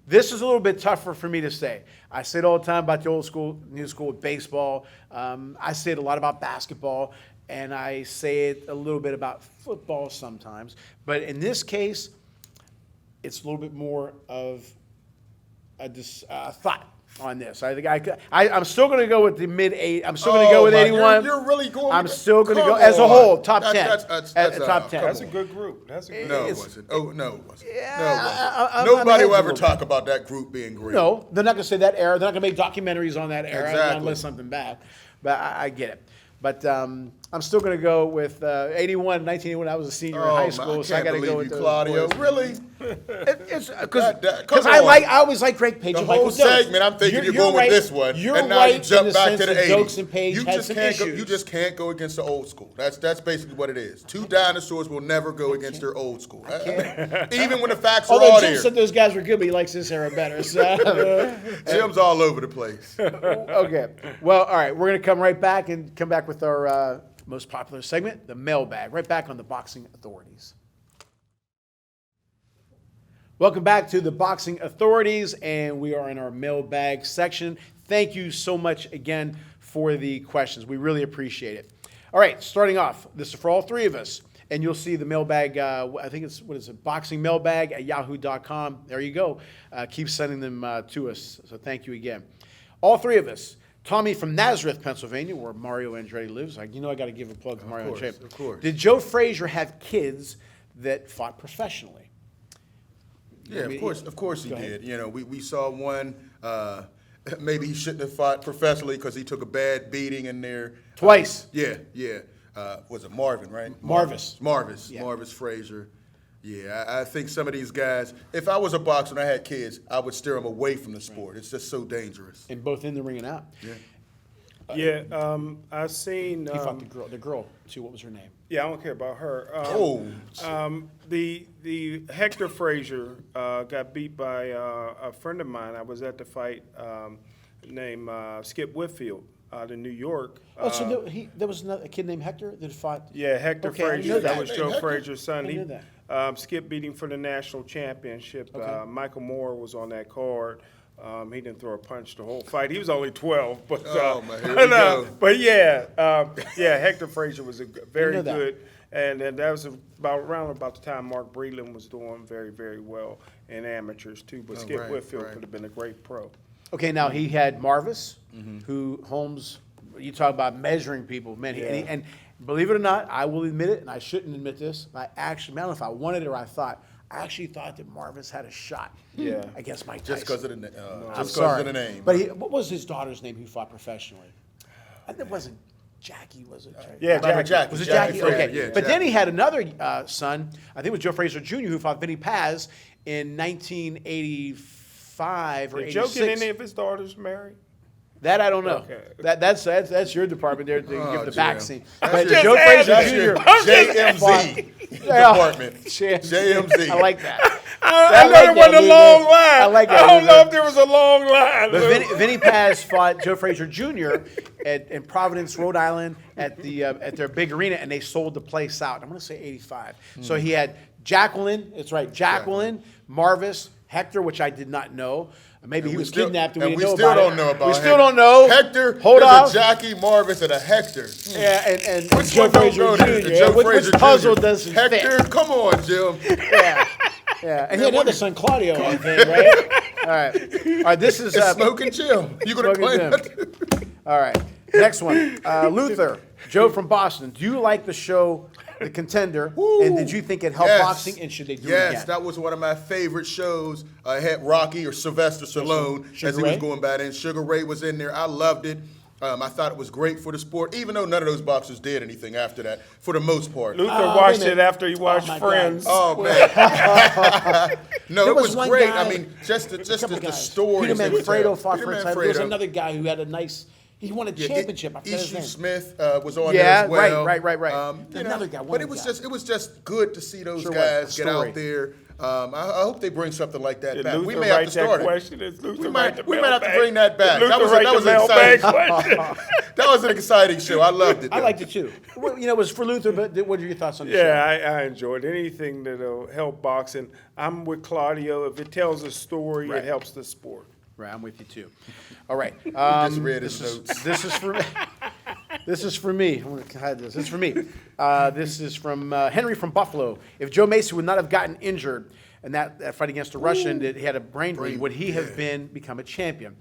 Speaker 1: this is a little bit tougher for me to say. I say it all the time about the old school, new school with baseball. I say it a lot about basketball, and I say it a little bit about football sometimes. But in this case, it's a little bit more of a thought on this. I think I'm still going to go with the mid-8. I'm still going to go with 81.
Speaker 2: You're really going.
Speaker 1: I'm still going to
Speaker 2: Come
Speaker 1: go as a
Speaker 2: on.
Speaker 1: whole top 10.
Speaker 2: That's
Speaker 1: top 10.
Speaker 3: That's a good group. That's a good
Speaker 2: No,
Speaker 3: group.
Speaker 2: it wasn't. Oh, no, it wasn't.
Speaker 1: Yeah,
Speaker 2: No, it wasn't.
Speaker 1: I'm
Speaker 2: Nobody will ever
Speaker 1: hesitant.
Speaker 2: talk about that group being great.
Speaker 1: No, they're not going to say that era. They're not going to make documentaries on that era
Speaker 2: Exactly.
Speaker 1: unless something bad. But I get it. But I'm still going to go with 81, 1981. I was a senior in high school, so I got to go with
Speaker 2: you,
Speaker 1: those
Speaker 2: Claudio.
Speaker 1: boys.
Speaker 2: Really?
Speaker 1: Because
Speaker 2: come
Speaker 1: I
Speaker 2: on.
Speaker 1: always like Greg Page
Speaker 2: The
Speaker 1: and Michael
Speaker 2: whole
Speaker 1: Doak.
Speaker 2: segment, I'm thinking you're going
Speaker 1: right.
Speaker 2: with this one,
Speaker 1: You're
Speaker 2: and now
Speaker 1: right
Speaker 2: you jump
Speaker 1: in the
Speaker 2: back to
Speaker 1: sense
Speaker 2: the
Speaker 1: that
Speaker 2: 80s.
Speaker 1: Dokes and Page
Speaker 2: You
Speaker 1: had
Speaker 2: just
Speaker 1: some
Speaker 2: can't go.
Speaker 1: issues.
Speaker 2: You just can't go against the old school. That's basically what it is. Two dinosaurs will never go against their old school. Even when the facts are
Speaker 1: Although
Speaker 2: all
Speaker 1: Jim
Speaker 2: there.
Speaker 1: said those guys were good, but he likes this era better. So.
Speaker 2: Jim's all over the place.
Speaker 1: Okay. Well, all right. We're going to come right back and come back with our most popular segment, the mailbag. Right back on the Boxing Authorities. Welcome back to the Boxing Authorities, and we are in our mailbag section. Thank you so much again for the questions. We really appreciate it. All right, starting off, this is for all three of us, and you'll see the mailbag, I think it's, boxing mailbag at yahoo.com. There you go. Keep sending them to us, so thank you again. All three of us. Tommy from Nazareth, Pennsylvania, where Mario Andretti lives. I got to give a plug to Mario Andretti.
Speaker 2: Of course.
Speaker 1: Did Joe Frazier have kids that fought professionally?
Speaker 2: Yeah, of course he
Speaker 1: Go ahead.
Speaker 2: did. We saw one. Maybe he shouldn't have fought professionally because he took a bad beating in there.
Speaker 1: Twice.
Speaker 2: Yeah. Was it Marvin, right? Marvis Frazier. Yeah, I think some of these guys, if I was a boxer and I had kids, I would steer them away from the sport. It's just so dangerous.
Speaker 1: And both in the ring and out.
Speaker 2: Yeah.
Speaker 3: I've seen.
Speaker 1: He fought the girl too. What was her name?
Speaker 3: Yeah, I don't care about her. The Hector Frazier got beat by a friend of mine. I was at the fight named Skip Whitfield out in New York.
Speaker 1: So there was a kid named Hector that fought.
Speaker 3: Yeah, Hector
Speaker 1: Okay, I didn't
Speaker 3: Frazier.
Speaker 1: know
Speaker 3: That
Speaker 1: that.
Speaker 3: was Joe Frazier's son.
Speaker 1: I didn't know
Speaker 3: Skip beat him for the national championship.
Speaker 1: Okay.
Speaker 3: Michael Moore was on that card. He didn't throw a punch the whole fight. He was only 12, but
Speaker 2: here we go.
Speaker 3: but yeah, Hector Frazier was very
Speaker 1: know that.
Speaker 3: good, and that was around about the time Mark Breland was doing very, very well in amateurs too. But Skip Whitfield could have been a great pro.
Speaker 1: Okay, now he had Marvis, who Holmes. You talk about measuring people, man. And believe it or not, I will admit it, and I shouldn't admit this. I don't know if I wanted it or I actually thought that Marvis had a shot.
Speaker 3: Yeah.
Speaker 1: Against Mike Tyson.
Speaker 2: Just because of the name.
Speaker 1: But what was his daughter's name who fought professionally? It wasn't Jackie, was it?
Speaker 3: Yeah,
Speaker 2: Jackie.
Speaker 1: Was it Jackie?
Speaker 2: Frazier,
Speaker 1: Okay.
Speaker 2: yeah,
Speaker 1: But
Speaker 2: Jackie.
Speaker 1: then he had another son, I think it was Joe Frazier Jr., who fought Vinny Paz in 1985 or
Speaker 3: Did
Speaker 1: 86.
Speaker 3: Joe get any of his daughters married?
Speaker 1: That I don't know.
Speaker 3: Okay.
Speaker 1: That's your department there to give the back
Speaker 2: Jim.
Speaker 1: scene.
Speaker 2: That's
Speaker 1: But
Speaker 2: just
Speaker 1: Joe Frazier
Speaker 3: asking.
Speaker 1: Jr.
Speaker 2: JMZ department. JMZ.
Speaker 1: I like that.
Speaker 3: I know
Speaker 1: like
Speaker 3: there wasn't
Speaker 1: that,
Speaker 3: a long
Speaker 1: Luther.
Speaker 3: line.
Speaker 1: I like that,
Speaker 3: I don't
Speaker 1: Luther.
Speaker 3: know if there was a long line.
Speaker 1: But Vinny Paz fought Joe Frazier Jr. in Providence, Rhode Island, at their big arena, and they sold the place out. I'm going to say '85. So he had Jacqueline. It's right, Jacqueline, Marvis, Hector, which I did not know. Maybe he was kidnapped and we didn't know about it.
Speaker 2: Don't know about
Speaker 1: We
Speaker 2: Hector.
Speaker 1: still don't know.
Speaker 2: Hector.
Speaker 1: Hold
Speaker 2: there's
Speaker 1: on.
Speaker 2: a Jackie Marvis and a Hector.
Speaker 1: Yeah, and
Speaker 2: Which
Speaker 1: Joe
Speaker 2: one don't
Speaker 1: Frazier
Speaker 2: go there?
Speaker 1: Jr.
Speaker 2: The Joe
Speaker 1: Which
Speaker 2: Frazier
Speaker 1: puzzle
Speaker 2: Jr.
Speaker 1: doesn't
Speaker 2: Hector,
Speaker 1: fit?
Speaker 2: come on, Jim.
Speaker 1: Yeah. And he had another son, Claudio, I think, right? All right. This is
Speaker 2: It's Smoking Jim. You gonna
Speaker 1: Smoking
Speaker 2: claim
Speaker 1: Jim.
Speaker 2: that?
Speaker 1: All right. Next one. Luther, Joe from Boston. Do you like the show The Contender? And did you think it helped boxing? And should they do it again?
Speaker 2: Yes, that was one of my favorite shows. I had Rocky or Sylvester Stallone as he was going by then. Sugar Ray was in there. I loved it. I thought it was great for the sport, even though none of those boxers did anything after that, for the most part.
Speaker 3: Luther watched it after he watched
Speaker 1: my
Speaker 3: Friends.
Speaker 2: Oh, man. No,
Speaker 1: There
Speaker 2: it was
Speaker 1: one
Speaker 2: great.
Speaker 1: guy-
Speaker 2: I mean, just the
Speaker 1: Couple
Speaker 2: the
Speaker 1: guys.
Speaker 2: stories.
Speaker 1: Peter
Speaker 2: they would
Speaker 1: Manfredo
Speaker 2: tell.
Speaker 1: fought
Speaker 2: Peter
Speaker 1: for a title. There was
Speaker 2: Manfredo.
Speaker 1: another guy who had he won a championship. I forget his
Speaker 2: Ishu
Speaker 1: name.
Speaker 2: Smith was on
Speaker 1: Yeah,
Speaker 2: there as well.
Speaker 1: right.
Speaker 2: Another
Speaker 1: guy, one
Speaker 2: But
Speaker 1: of
Speaker 2: it was
Speaker 1: the guys.
Speaker 2: just good to see those
Speaker 1: Sure was.
Speaker 2: guys get
Speaker 1: Story.
Speaker 2: out there. I hope they bring something like that
Speaker 3: Did
Speaker 2: back.
Speaker 3: Luther
Speaker 2: We may have
Speaker 3: write
Speaker 2: to
Speaker 3: that
Speaker 2: start it.
Speaker 3: question? Is Luther
Speaker 2: We
Speaker 3: write the
Speaker 2: might have to
Speaker 3: mailbag?
Speaker 2: bring that back.
Speaker 3: Did
Speaker 2: That
Speaker 3: Luther
Speaker 2: was
Speaker 3: write
Speaker 2: an
Speaker 3: the mailbag
Speaker 2: exciting.
Speaker 3: question?
Speaker 2: That was an exciting show. I loved it.
Speaker 1: I
Speaker 2: though.
Speaker 1: liked it too. Well, it was for Luther, but what are your thoughts on the show?
Speaker 3: Yeah, I enjoyed anything that'll help boxing. I'm with Claudio. If it tells a story,
Speaker 1: Right.
Speaker 3: it helps the sport.
Speaker 1: Right, I'm with you too. All right.
Speaker 2: Just read his notes.
Speaker 1: This is for me. This is for me. I'm going to hide this. This is for me. This is from Henry from Buffalo. If Joe Macy would not have gotten injured in that fight against a Russian that he had a brain bleed, would he have become a champion?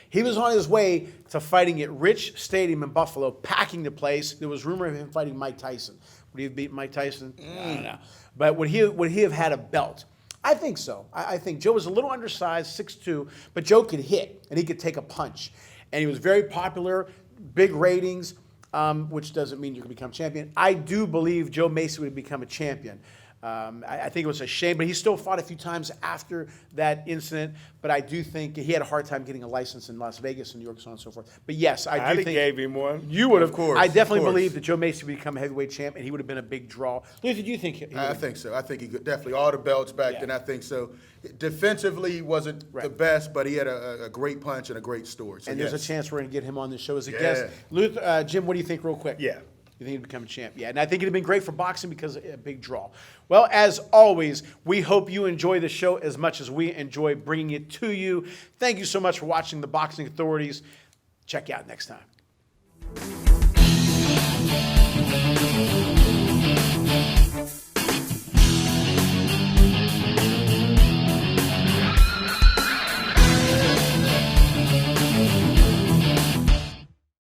Speaker 1: He was on his way to fighting at Rich Stadium in Buffalo, packing the place. There was rumor of him fighting Mike Tyson. Would he have beaten Mike Tyson? I don't know. But would he have had a belt? I think so. I think Joe was a little undersized, 6'2", but Joe could hit, and he could take a punch. And he was very popular, big ratings, which doesn't mean you can become champion. I do believe Joe Macy would become a champion. I think it was a shame, but he still fought a few times after that incident. But I do think he had a hard time getting a license in Las Vegas and New York, so on and so forth. But yes, I do think
Speaker 3: gave him one.
Speaker 1: you would have.
Speaker 2: Of course,
Speaker 1: I definitely
Speaker 2: of course.
Speaker 1: believe that Joe Macy would become a heavyweight champ, and he would have been a big draw. Luther, do you think?
Speaker 2: I think so. I think he could definitely all the belts back then. I think so. Defensively, he wasn't the
Speaker 1: Right.
Speaker 2: best, but he had a great punch and a great story. So
Speaker 1: And
Speaker 2: yes.
Speaker 1: there's a chance we're going to get him on the show as a
Speaker 2: Yeah.
Speaker 1: guest. Luther, Jim, what do you think, real quick?
Speaker 3: Yeah.
Speaker 1: You think he'd become a champ? Yeah, and I think it'd have been great for boxing because a big draw. Well, as always, we hope you enjoy the show as much as we enjoy bringing it to you. Thank you so much for watching The Boxing Authorities. Check you out next time.